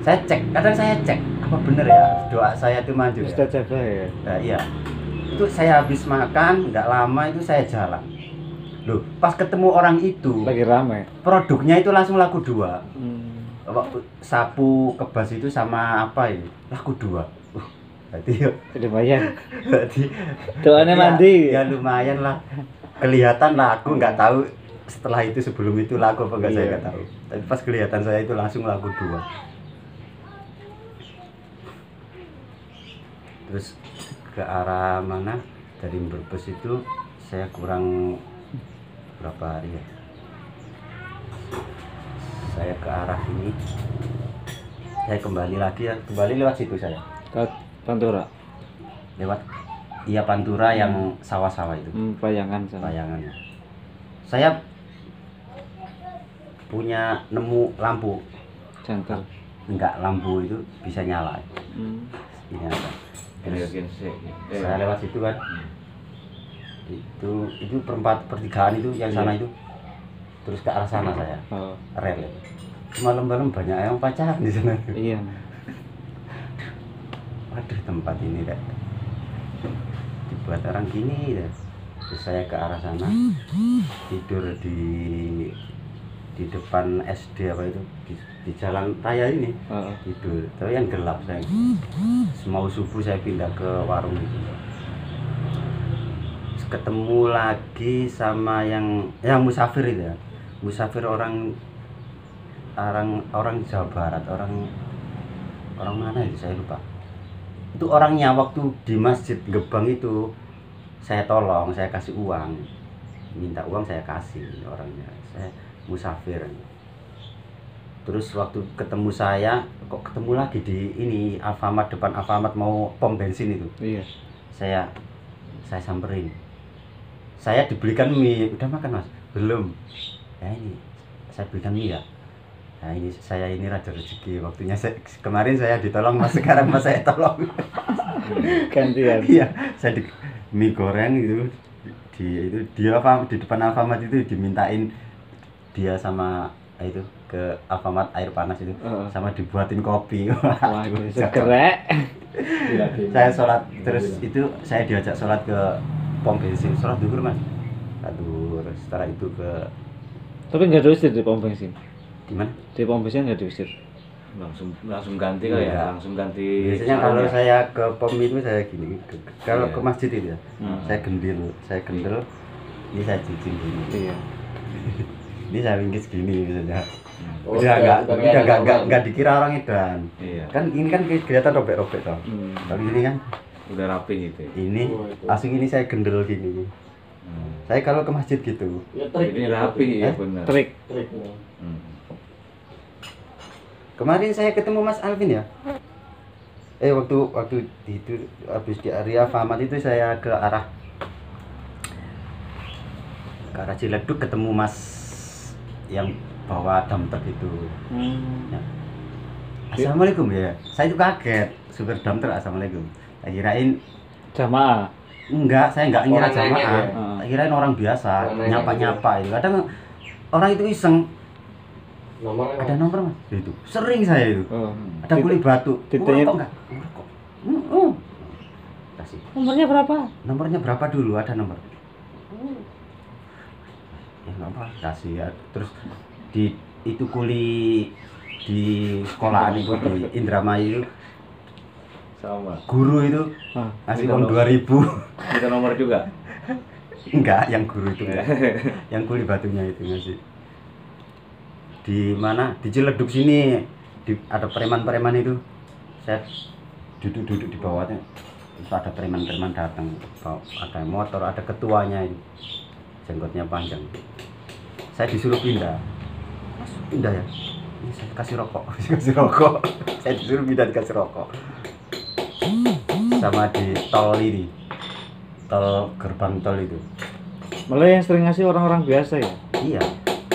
Saya cek, kadang saya cek apa bener ya doa saya itu manjur ya. Mustajabah ya. Nah, iya. Itu saya habis makan, nggak lama itu saya jalan. Loh, pas ketemu orang itu, Lagi ramai. produknya itu langsung laku 2. Waktu sapu kebas itu sama apa ini? Laku 2. Berarti Lumayan. berarti Doanya ya, mandi. ya lumayan lah. Kelihatan laku, nggak tahu setelah itu sebelum itu laku apa enggak, saya Iya. nggak tahu. Tapi pas kelihatan saya itu langsung laku 2. Terus ke arah mana? Dari Brebes itu saya kurang berapa hari ya? Saya ke arah ini. Saya kembali lagi ya, kembali lewat situ saya. Ke Pantura. Lewat iya Pantura yang sawah-sawah itu. Bayangan sana. Bayangannya. Saya punya nemu lampu. Jantel. Enggak, lampu itu bisa nyala. Ini ada. Terus saya lewat situ kan. Itu pertigaan itu yang sana itu. Terus ke arah sana saya. Oh. Rel. Malam-malam banyak yang pacaran di sana. Iya. Waduh, tempat ini deh dibuat orang gini deh. Terus saya ke arah sana, tidur di depan SD apa itu, di jalan raya ini. Tidur, tapi yang gelap saya. Mau subuh saya pindah ke warung itu. Terus ketemu lagi sama yang musafir itu ya. Musafir orang Jawa Barat, orang mana itu saya lupa. Itu orangnya waktu di Masjid Gebang itu saya tolong, saya kasih uang, minta uang saya kasih orangnya. Saya musafir. Terus waktu ketemu saya, kok ketemu lagi di ini Alfamart, depan Alfamart mau pom bensin itu. Iya. Saya samperin. Saya dibelikan mie, udah makan mas? Belum. Ya ini saya belikan mie ya. Nah ini saya ini raja rezeki, waktunya kemarin saya ditolong mas, sekarang mas saya tolong. Gantian. Iya, saya mie goreng gitu di depan Alfamart itu dimintain dia sama itu ke Alfamart air panas itu, sama dibuatin kopi. Wah, segerek. Saya sholat terus itu saya diajak sholat ke pom bensin, sholat duhur mas. Aduh, setelah itu ke Tapi nggak diusir di pom bensin. Di mana? Di pom bensin nggak diusir. Langsung ganti kali Iya. ya, langsung ganti. Biasanya kalau sarungnya. saya ke pom itu saya gini, kalau Iya. ke masjid itu ya, Hmm. saya gendel, ini saya cicing gini, Iya. ini saya wingkis gini misalnya. Oh, Udah udah nggak dikira orang edan. Iya. Kan ini kan kelihatan robek-robek toh. Hmm. Kalau ini kan, Udah rapi gitu. Ya. ini Oh, itu. langsung ini saya gendel gini. Saya kalau ke masjid gitu, Ya trik. Ini rapi ya Eh? benar. Trik. Triknya. Hmm. kemarin saya ketemu Mas Alvin ya. Waktu itu habis di area Famat itu saya ke arah Ciledug ketemu Mas yang bawa dumper itu. Ya. Assalamualaikum ya. Saya itu kaget, supir dumper assalamualaikum. Saya kirain Jamaah. enggak, saya enggak ngira Orang nanya jamaah. ya? Saya kirain orang biasa, Orang nanya nyapa-nyapa itu. Kadang orang itu iseng, Nomornya ada nomor Mas. Itu. Sering saya itu. Oh. Ada kulit batu. Ditanya- Ngerokok enggak? Ngerokok. Kasih. Nomornya berapa? Nomornya berapa dulu? Ada nomor. Ya enggak apa, kasih ya. Terus itu kuli di sekolahan itu di Indramayu itu Sama. guru itu Ah. ngasih Minta uang nomor. 2000. Kita nomor juga. Enggak, yang guru itu enggak. Yang kuli batunya itu ngasih. Di mana? Di Ciledug sini ada preman-preman itu. Saya duduk di bawahnya. Itu ada preman-preman datang. Ada motor, ada ketuanya itu. Jenggotnya panjang. Saya disuruh pindah. Mas, pindah ya? Ini saya kasih rokok. Saya kasih rokok. Saya disuruh pindah dikasih rokok. Sama di tol ini. Tol gerbang tol itu. Malah yang sering ngasih orang-orang biasa ya. Iya.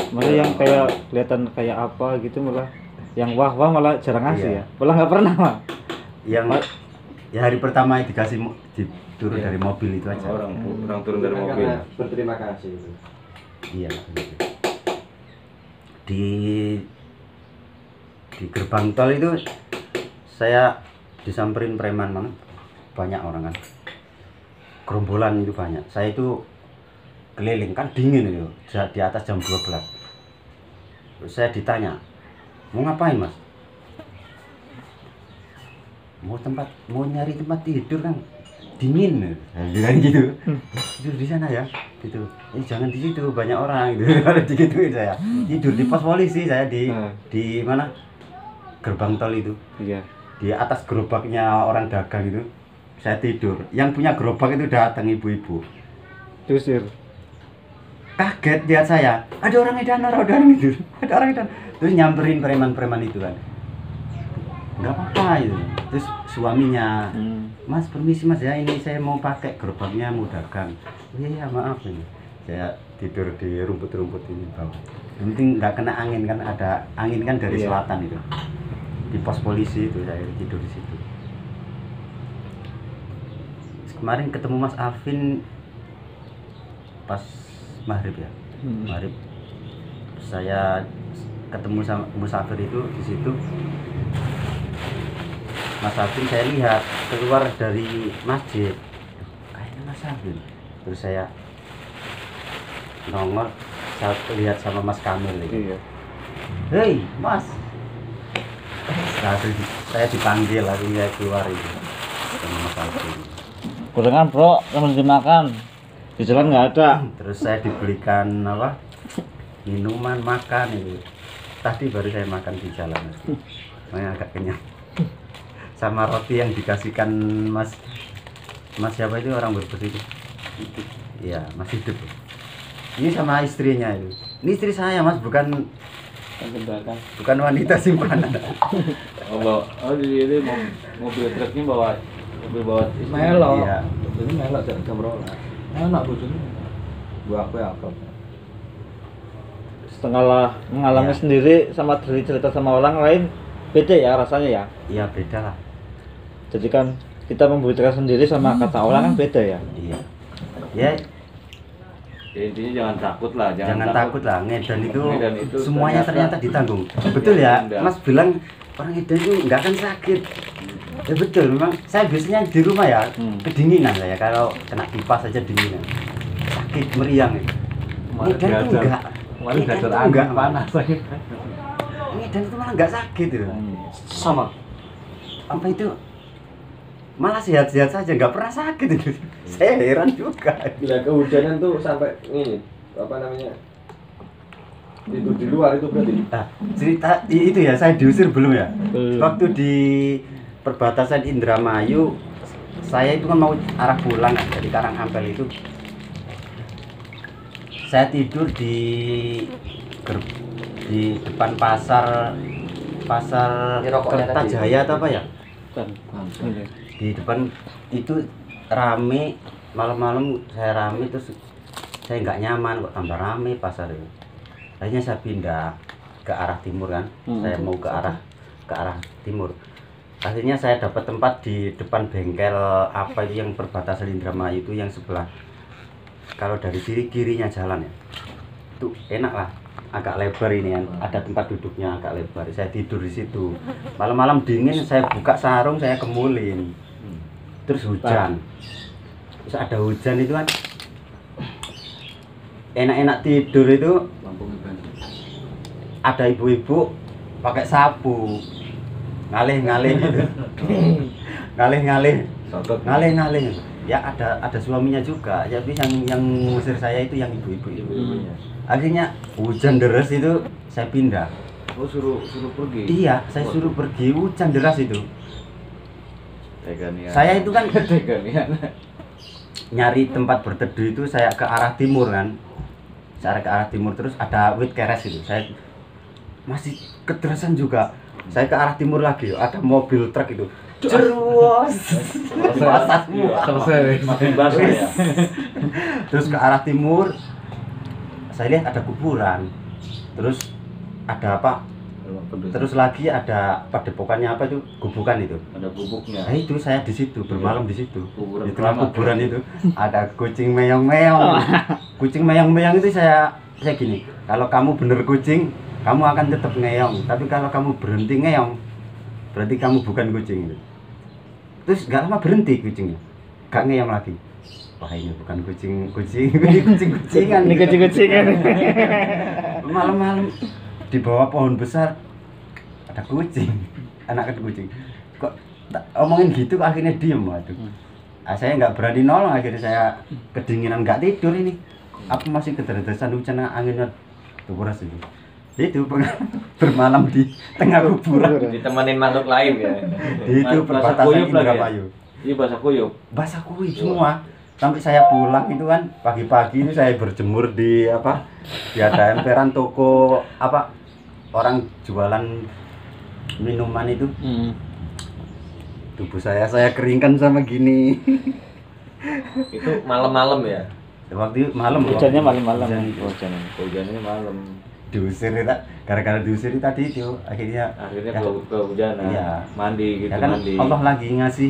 Malah yang kayak kelihatan kayak apa gitu malah yang wah malah jarang ngasih Iya. ya. Malah nggak pernah mah. Yang ya hari pertama dikasih turun Iya. dari mobil itu aja. Orang turun dari Kan mobil. karena berterima kasih itu. Iya gitu. Di gerbang tol itu saya disamperin preman banyak orang kan, gerombolan itu banyak. Saya itu keliling kan dingin itu di atas jam 12. Terus saya ditanya, mau ngapain Mas? Mau nyari tempat tidur kan dingin, saya bilang gitu. Tidur di sana ya, gitu. Jangan di situ banyak orang gitu. Kalau digituin saya tidur di pos polisi, saya di mana gerbang tol itu, Iya. di atas gerobaknya orang dagang itu. Saya tidur. Yang punya gerobak itu datang ibu-ibu. Diusir. Kaget lihat saya. Ada orang edan, ada orang itu. Ada orang edan. Terus nyamperin preman-preman itu kan. Enggak apa-apa itu. Terus suaminya, Mas permisi Mas ya, ini saya mau pakai gerobaknya mau dagang. Iya maaf ini. Saya tidur di rumput-rumput ini bawah. Yang penting nggak kena angin kan, ada angin kan dari Iya. selatan itu. Di pos polisi itu saya tidur di situ. Kemarin ketemu Mas Alvin pas maghrib ya. Maghrib saya ketemu sama musafir itu di situ. Mas Alvin saya lihat keluar dari masjid. Kayaknya Mas Alvin. Terus saya nongol, saya lihat sama Mas Kamil itu. Iya. Hei Mas. Langsung saya dipanggil, langsung saya keluar itu sama Mas Alvin. Gorengan bro, teman dimakan. Di jalan nggak ada. Terus saya dibelikan apa? Minuman, makan itu. Tadi baru saya makan di jalan. Makanya agak kenyang. Sama roti yang dikasihkan Mas siapa itu orang berbes itu? Iya, masih hidup. Ini sama istrinya itu. Ini istri saya Mas, bukan wanita simpanan. Jadi mobil truknya bawa Melo. Iya. Ini melo jam rolas. Enak bojone. Gua aku ya apa. Setengah mengalami Iya. sendiri sama dari cerita sama orang lain beda ya rasanya ya. Iya beda lah. Jadi kan kita membuktikan sendiri sama kata orang kan beda ya. Iya. Ya, Ya, intinya jangan takut lah, jangan takut lah. Ngedan Ngedan itu itu semuanya ternyata ditanggung. Betul ya, Mas bilang orang edan itu nggak akan sakit. Ya betul, memang saya biasanya di rumah ya kedinginan saya kalau kena kipas saja dinginan. Sakit meriang itu. Edan itu enggak. Kemarin Edan dasar itu angin enggak, panas lagi. Edan itu malah nggak sakit itu. Sama. Apa itu? Malah sehat-sehat saja, nggak pernah sakit itu. Saya heran juga. Bila kehujanan tuh sampai ini apa namanya? Tidur di luar itu berarti. Nah, cerita itu ya, saya diusir belum ya? Belum. Waktu di perbatasan Indramayu, saya itu kan mau arah pulang kan, dari Karangampel itu. Saya tidur di depan pasar Ini rokoknya tadi. Kertajaya atau apa ya? Bukan. Ini. Di depan itu rame, malam-malam saya rame, terus saya nggak nyaman kok tambah rame pasar itu. Akhirnya saya pindah ke arah timur kan, saya mau ke arah timur. Akhirnya saya dapat tempat di depan bengkel apa itu yang perbatasan Indramayu itu yang sebelah, kalau dari kirinya jalan ya, itu enak lah, agak lebar ini kan, ada tempat duduknya agak lebar. Saya tidur di situ. Malam-malam dingin, saya buka sarung, saya kemulin. Terus hujan. Terus ada hujan itu kan, enak-enak tidur itu. Ada ibu-ibu pakai sapu, ngalih-ngalih gitu. ngalih-ngalih ya, ada suaminya juga, tapi yang ngusir saya itu yang ibu-ibu. Akhirnya hujan deras itu, saya pindah. Oh, suruh pergi. Iya, saya suruh pergi, hujan deras itu. Teganian. Saya itu kan Teganian. nyari tempat berteduh itu, saya ke arah timur kan, saya ke arah timur, terus ada wit keres itu, saya masih kederasan juga. Saya ke arah timur lagi, ada mobil truk itu, cerus, basah semua. Selesai. Makin basah ya. Terus ke arah timur, saya lihat ada kuburan, terus ada apa, terus lagi ada padepokannya apa itu, gubukan itu. Ada bubuknya. Nah itu saya di situ, bermalam di situ. Kuburan Di tengah keramat. kuburan itu ada kucing meong-meong. Kucing meong-meong itu saya gini, kalau kamu bener kucing, kamu akan tetap ngeong. Tapi kalau kamu berhenti ngeong, berarti kamu bukan kucing. Terus nggak lama berhenti kucingnya, nggak ngeong lagi. Wah ini bukan kucing, ini kucing-kucingan. Ini kucing-kucingan. Malam-malam di bawah pohon besar ada kucing, anak kucing. Kok omongin gitu kok akhirnya diem, waduh. Saya nggak berani nolong, akhirnya saya kedinginan, nggak tidur ini. Aku masih kederesan hujan, anginnya deras itu. Itu bermalam di tengah kuburan. Ditemenin makhluk lain ya. Itu Bahasa perbatasan kuyup lagi ya? Indramayu. Iya, bahasa kuyup. Basah kuyup semua. Sampai saya pulang itu kan pagi-pagi itu saya berjemur di apa? Di ada emperan toko apa? Orang jualan minuman itu. Tubuh saya keringkan sama gini. Itu malam-malam ya. Waktu malam. Hujannya malam-malam. Hujannya malam. Diusir tak, gara-gara diusir tadi itu akhirnya Akhirnya ya, ke hujanan. iya. Mandi gitu, ya kan mandi. Allah lagi ngasih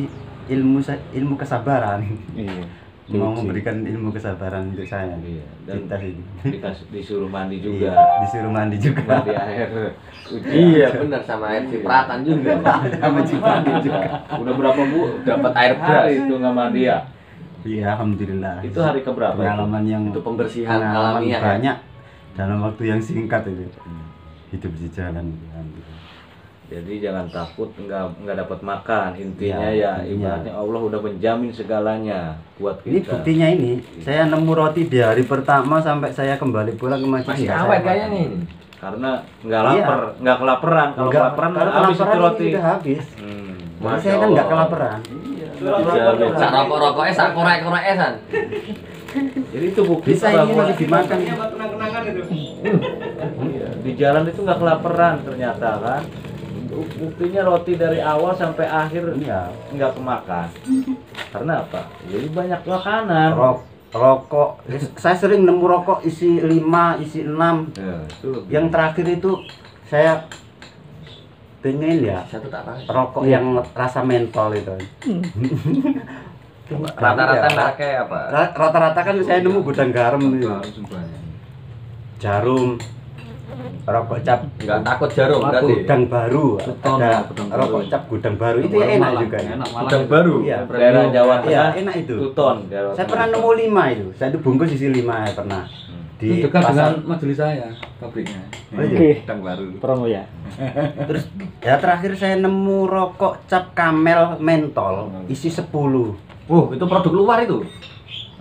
ilmu kesabaran. Iya. Mau memberikan ilmu kesabaran untuk saya. Iya, dan Cinta ini. disuruh mandi juga. Iya, disuruh mandi juga. Mandi air hujan. Iya benar, sama air cipratan juga. Sama cipratan juga. Udah berapa Dapat air hari beras. itu nggak mandi ya? Iya, alhamdulillah. Itu hari keberapa? Pengalaman yang Itu pembersihan pengalaman alamiah, ya? banyak dalam waktu yang singkat itu. Hidup sejalan. Alhamdulillah. Jadi jangan takut nggak dapat makan. Intinya Ya, ya intinya. ibaratnya Allah udah menjamin segalanya buat Ini kita. buktinya ini, saya nemu roti di hari pertama sampai saya kembali pulang ke masjid. Masih nggak awet saya kayaknya makan. nih. Karena nggak lapar, nggak kelaparan. Kalau Nggak, kelaparan kalau habis itu kelaparan roti. ini udah habis. Jadi Masya saya kan nggak Allah. kelaparan. Sak rokok-rokoknya sak korek-koreknya san. Jadi itu bukti Bisa ini bahwa masih dimakan. iya, di jalan itu nggak kelaparan ternyata kan. Buktinya roti dari awal sampai akhir Iya. nggak kemakan. Karena apa? Jadi banyak makanan. Rokok. Saya sering nemu rokok isi 5, isi 6. Ya, itu Yang terakhir itu saya pengen ya Satu tak tahu. rokok yang rasa mentol itu. Rata-rata Ya, pakai apa? rata-rata kan saya nemu gudang garam itu. Jarum, rokok cap Enggak takut jarum berarti. gudang baru, Beton, ada gudang rokok baru. cap gudang baru itu ya enak juga ya. Enak malah. Gudang baru. Iya. daerah Jawa Iya, Tengah enak itu. Tuton. Jawa Saya Tengah. pernah nemu 5 itu. Saya itu bungkus isi 5 ya pernah. di Dekat dengan pasar. majelis saya pabriknya. Oh, iya. Oke. Yang baru. Promo ya. Terus ya terakhir saya nemu rokok cap Camel mentol isi 10. Itu produk luar itu.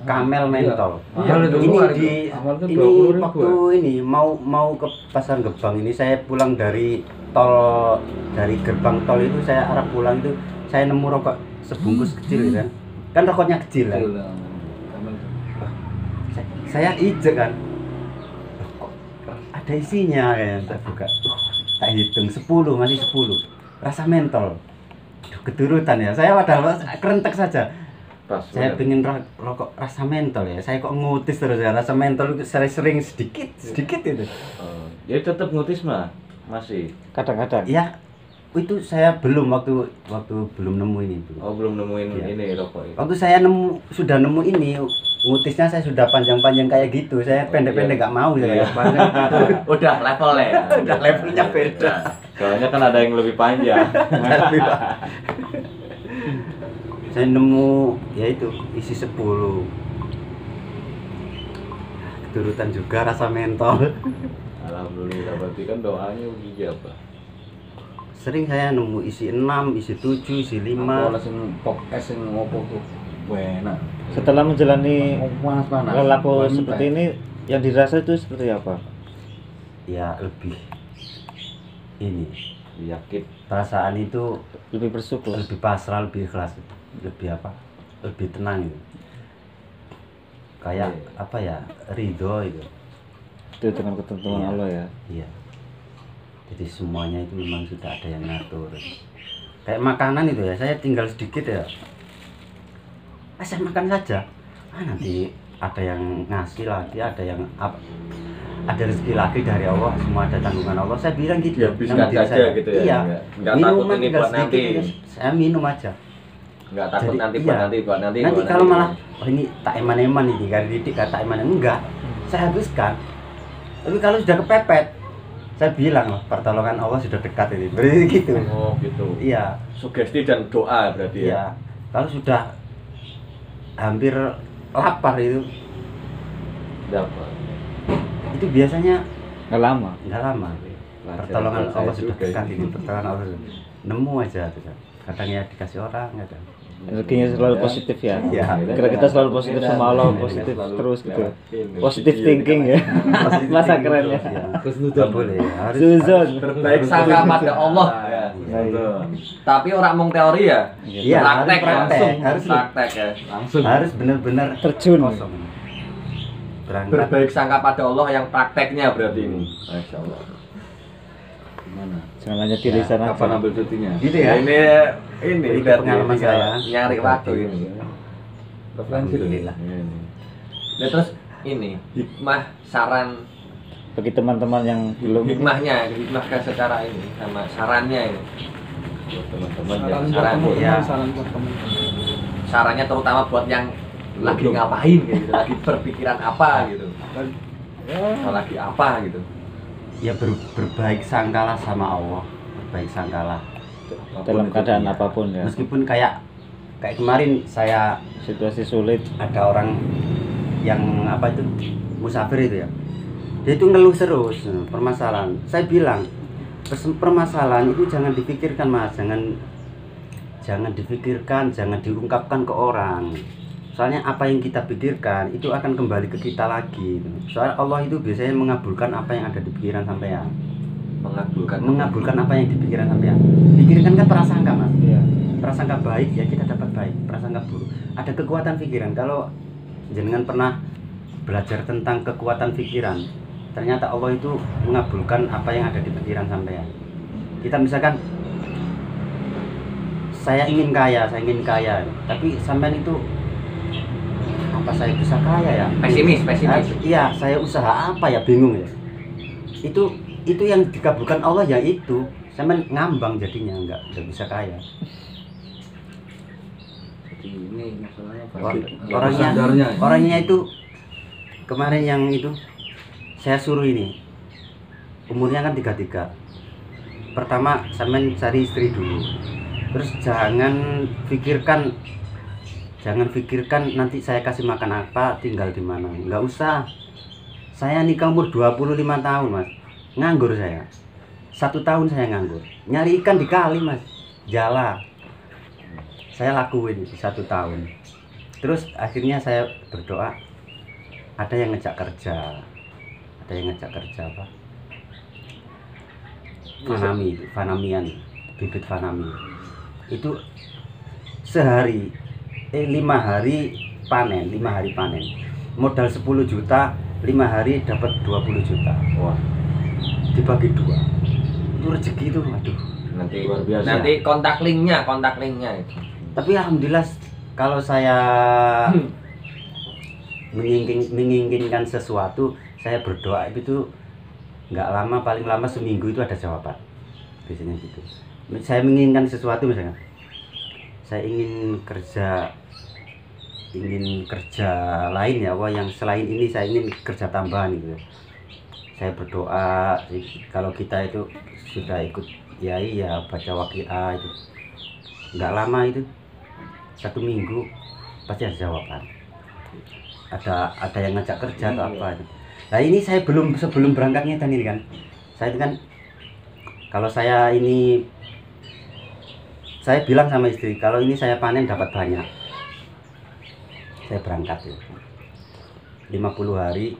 Camel mentol. Mahal itu Ini luar di itu. Awal itu ini 20.000 waktu ini mau ke Pasar Gebang ini, saya pulang dari gerbang tol itu, saya arah pulang itu saya nemu rokok sebungkus kecil gitu kan rokoknya kecil kan. Betul, Camel. Saya ijek kan. Loh, kok ada isinya kayak saya buka. Tak hitung 10, masih 10. Rasa mentol. Aduh, keturutan ya. Saya padahal kerentek saja. Pas. Saya pengen rokok rasa mentol ya. Saya kok ngutis terus ya. Rasa mentol itu sering sedikit itu. Jadi tetap ngutis mah masih. Kadang-kadang. Ya, itu saya belum waktu belum nemu ini. Belum nemuin Iya. ini rokok ini. Waktu saya sudah nemu ini, ngutisnya saya sudah panjang-panjang kayak gitu. Saya pendek-pendek iya. gak mau saya. Udah levelnya. Udah levelnya beda. Soalnya kan ada yang lebih panjang. Saya nemu ya itu isi 10. Keturutan juga rasa mentol. Alhamdulillah, berarti kan doanya dijabah. Sering saya nemu isi 6, isi 7, isi 5. Kalau sing pop es sing ngopo tuh. Enak. Setelah menjalani Panas-panas. lelaku seperti ini, yang dirasa itu seperti apa? Ya lebih ini Yakin. perasaan itu Lebih bersyukur. lebih pasrah, lebih ikhlas, lebih lebih tenang gitu. Kayak apa ya, ridho itu. Itu dengan ketentuan Iya. Allah ya. Iya. Jadi semuanya itu memang sudah ada yang ngatur. Kayak makanan itu ya, saya tinggal sedikit ya. Saya makan saja. Nanti ada yang ngasih lagi, ada yang ada rezeki lagi dari Allah, semua ada tanggungan Allah. Saya bilang gitu. Dihabiskan sama diri saja saya. gitu ya. Iya. Nggak takut Minuman ini tinggal buat nanti. sedikit ini, saya minum aja. Nggak takut Jadi, nanti iya. buat nanti buat nanti. Nanti buat kalau nanti. malah ini tak eman-eman ini kan didik kata eman enggak, saya habiskan. Tapi kalau sudah kepepet, saya bilang loh, pertolongan Allah sudah dekat ini. Berarti gitu. Oh gitu. Iya, Sugesti dan doa berarti ya. iya. Kalau sudah hampir lapar itu Dapat. biasanya Nggak lama. nggak lama. Pertolongan Allah sudah dekat ini, pertolongan Allah sudah nemu aja tuh. Kadang ya dikasih orang, kadang. Rezekinya selalu positif ya. Iya. Kira kita selalu positif sama Allah, positif terus gitu. Positive thinking ya. Masa kerennya. Nggak boleh. Harus Suzon. Berbaik sangka pada Allah. Ya. Iya. Tapi orang mong teori ya. Iya, Praktek harus praktek. langsung. Harus Praktek ya. Langsung. harus benar-benar Terjun. kosong. Berangkat Berbaik sangka pada Allah yang prakteknya berarti ini. Masya Allah. Gimana? Jangan hanya diri Ya, sana. Kapan ambil cutinya? gitu Ya, ya. ini Itu berarti pengalaman tinggal saya. nyari waktu ini. Referensi dulu. Alhamdulillah. Ini. Ya, terus ini hikmah saran Bagi teman-teman yang belum hikmahnya secara ini sama sarannya ini. Buat teman-teman yang Saran buat saran teman-teman, ya. saran buat teman-teman. sarannya terutama buat yang lagi ngapain gitu, lagi berpikiran apa gitu. Atau lagi apa gitu. Ya berbaik sangkalah sama Allah, berbaik sangkalah. dalam keadaan apapun ya. Meskipun kayak kemarin saya Situasi sulit. ada orang yang apa itu musafir itu ya, dia itu ngeluh terus permasalahan. Saya bilang permasalahan itu jangan dipikirkan mas, jangan dipikirkan, jangan diungkapkan ke orang. Soalnya apa yang kita pikirkan itu akan kembali ke kita lagi. Soalnya Allah itu biasanya mengabulkan apa yang ada di pikiran sampean. Mengabulkan apa yang di pikiran sampean. Pikirkan kan prasangka mas. Iya. Prasangka baik ya kita dapat baik, prasangka buruk ada kekuatan pikiran. Kalau jenengan pernah belajar tentang kekuatan pikiran, ternyata Allah itu mengabulkan apa yang ada di pikiran sampean. Kita misalkan saya ingin kaya, tapi sampean itu apa saya bisa kaya ya? Pesimis. Iya, saya usaha apa ya, bingung ya. Itu yang dikabulkan Allah ya itu. Sampean ngambang jadinya nggak bisa kaya. Jadi ini masalahnya Orangnya itu kemarin yang itu saya suruh ini umurnya kan 33. Pertama sampean cari istri dulu. Terus jangan pikirkan nanti saya kasih makan apa, tinggal di mana. Nggak usah. Saya nikah umur 25 tahun, Mas. Nganggur saya. 1 tahun saya nganggur. Nyari ikan di kali, Mas. Jala. Saya lakuin 1 tahun. Terus akhirnya saya berdoa, ada yang ngejak kerja. Ada yang ngejak kerja apa? Fanamian, bibit fanami. Itu sehari 5 hari panen, 5 hari panen. Modal 10 juta, 5 hari dapat 20 juta. Wah, Dibagi 2. Itu rezeki itu, aduh. nanti Luar biasa. nanti kontak linknya itu. Tapi alhamdulillah kalau saya menginginkan sesuatu, saya berdoa itu nggak lama, paling lama seminggu itu ada jawaban. Biasanya gitu. Saya menginginkan sesuatu misalnya, saya ingin kerja lain ya, wah yang selain ini saya ingin kerja tambahan gitu. Saya berdoa kalau kita itu sudah ikut yai ya baca waqiah itu nggak lama itu 1 minggu pasti ada jawaban. Ada yang ngajak kerja atau apa itu. Nah ini saya sebelum berangkatnya dan ini kan, saya itu kan kalau saya bilang sama istri kalau ini saya panen dapat banyak, saya berangkat ya. 50 hari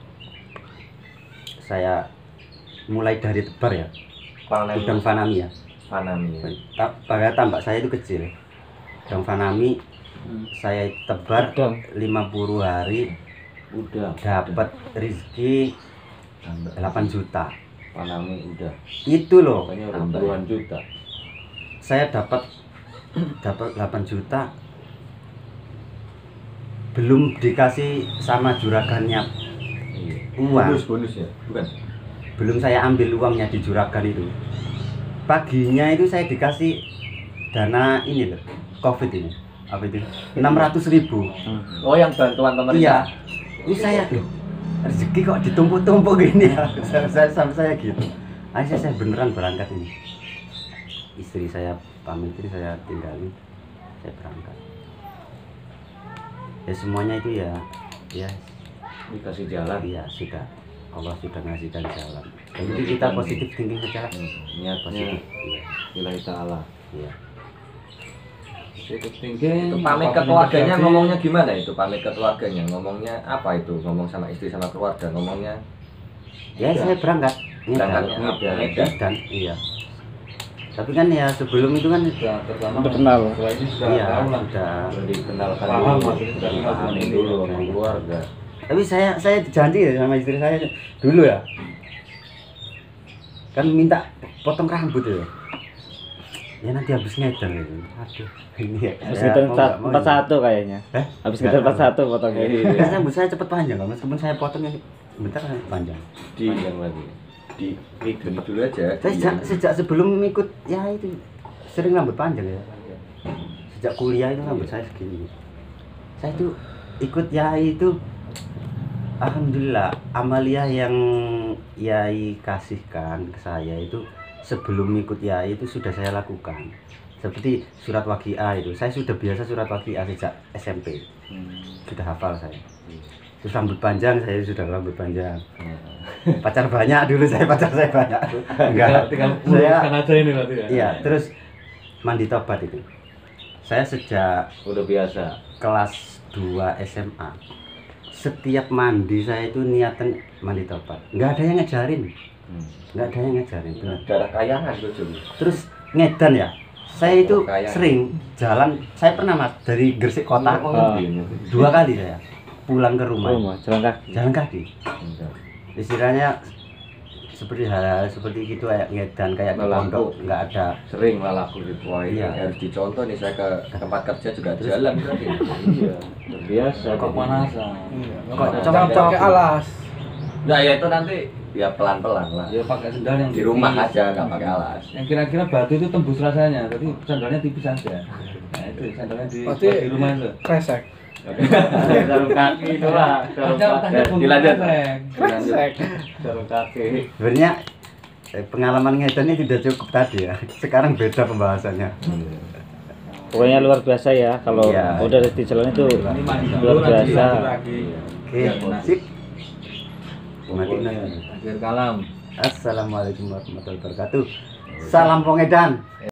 saya mulai dari tebar ya, udang fanami ya. Fanami. Pada tambak saya itu kecil, udang fanami saya tebar Udang. 50 hari Udah. dapat rezeki 8 juta. Panami udah. Itu loh, Pokoknya udah puluhan juta. saya dapat 8 juta belum dikasih sama juragannya Iya. uang. Bonus ya? Bukan. Belum saya ambil uangnya di juragan itu. Paginya itu saya dikasih dana ini loh, COVID ini. Apa itu? 600.000. Oh, yang bantuan Iya. pemerintah. Ini saya loh, rezeki kok ditumpuk-tumpuk gini ya. Sampai saya gitu. Akhirnya saya beneran berangkat ini. Istri saya pamit, istri saya tinggalin, saya berangkat. Ya semuanya itu ya Dikasih jalan. iya sudah. Allah sudah ngasihkan jalan. Yang penting kita positif thinking saja. Niatnya Positif. Iya. lillahi ta'ala. Iya. Positive thinking. Itu pamit ke apapun yang keluarganya terjadi. ngomongnya gimana itu? Pamit ke keluarganya ngomongnya apa itu? Ngomong sama istri sama keluarga ngomongnya Ya saya berangkat. berangkatnya Ngedan. Medan. Dan iya. Tapi kan ya sebelum itu kan Sudah terutama Udah kenal. setelah ini sudah iya tahu lah. sudah. Belum dikenalkan Paham, dulu. maksudnya sudah Dipahami kenal dulu ini. sama keluarga. Tapi saya janji ya sama istri saya dulu ya. Kan minta potong rambut ya. Ya nanti habis ngedar gitu. Aduh, ini ya. Habis saya ngetar mau nggak mau 41 kayaknya. Eh? Habis Nggak ngetar tahu. 41 potongnya. Karena rambut saya cepet panjang kan, meskipun saya potongnya bentar kan panjang. Panjang lagi. Gini dulu aja. Saya sejak sebelum ikut ya itu sering rambut panjang ya. Sejak kuliah itu rambut saya segini. Saya itu ikut ya itu alhamdulillah amalia yang Yai kasihkan ke saya itu sebelum ikut Yai itu sudah saya lakukan. Seperti surat waqiah itu, saya sudah biasa surat waqiah sejak SMP. Sudah hafal saya. Terus rambut panjang, saya sudah rambut panjang. Pacar banyak dulu pacar saya banyak. Enggak, Tinggal saya uruskan aja ini berarti ya. iya, terus mandi tobat itu. Saya sejak Udah biasa. kelas 2 SMA. Setiap mandi saya itu niatan mandi tobat. Enggak ada yang ngajarin. Enggak ada yang ngajarin, benar. Darah kayangan tuh Jum. Terus ngedan ya. Saya itu Kayak- sering jalan, saya pernah Mas dari Gresik kota Ah. 2 kali saya pulang ke rumah. Rumah jalan kaki. Jalan kaki. Istilahnya seperti hal seperti gitu kayak ngedan kayak ke Melaku. pondok enggak ada. Sering lah laku di Wah, ini Iya. harus dicontoh nih saya ke tempat kerja juga jalan berarti. Iya. Biasa. Kok panasan. Kok Jangan pakai alas. Nah ya itu nanti ya pelan-pelan lah. Ya pakai sendal yang Di rumah tipis. aja nggak pakai alas. Yang kira-kira batu itu tembus rasanya, tapi sandalnya tipis aja. Nah itu sandalnya Berarti di rumah itu. kresek. Jarum kaki itu lah. Jarum kaki. Dilanjut. Kresek. Jarum kaki. Sebenarnya pengalaman ngedan ini tidak cukup tadi ya. Sekarang beda pembahasannya. Pokoknya luar biasa ya kalau Iya. udah di jalan itu Ini mandi luar dulu, nanti biasa. lanjut lagi. Oke, sip. Matiin aja. Akhir kalam. Assalamualaikum warahmatullahi wabarakatuh. Salam Pongedan.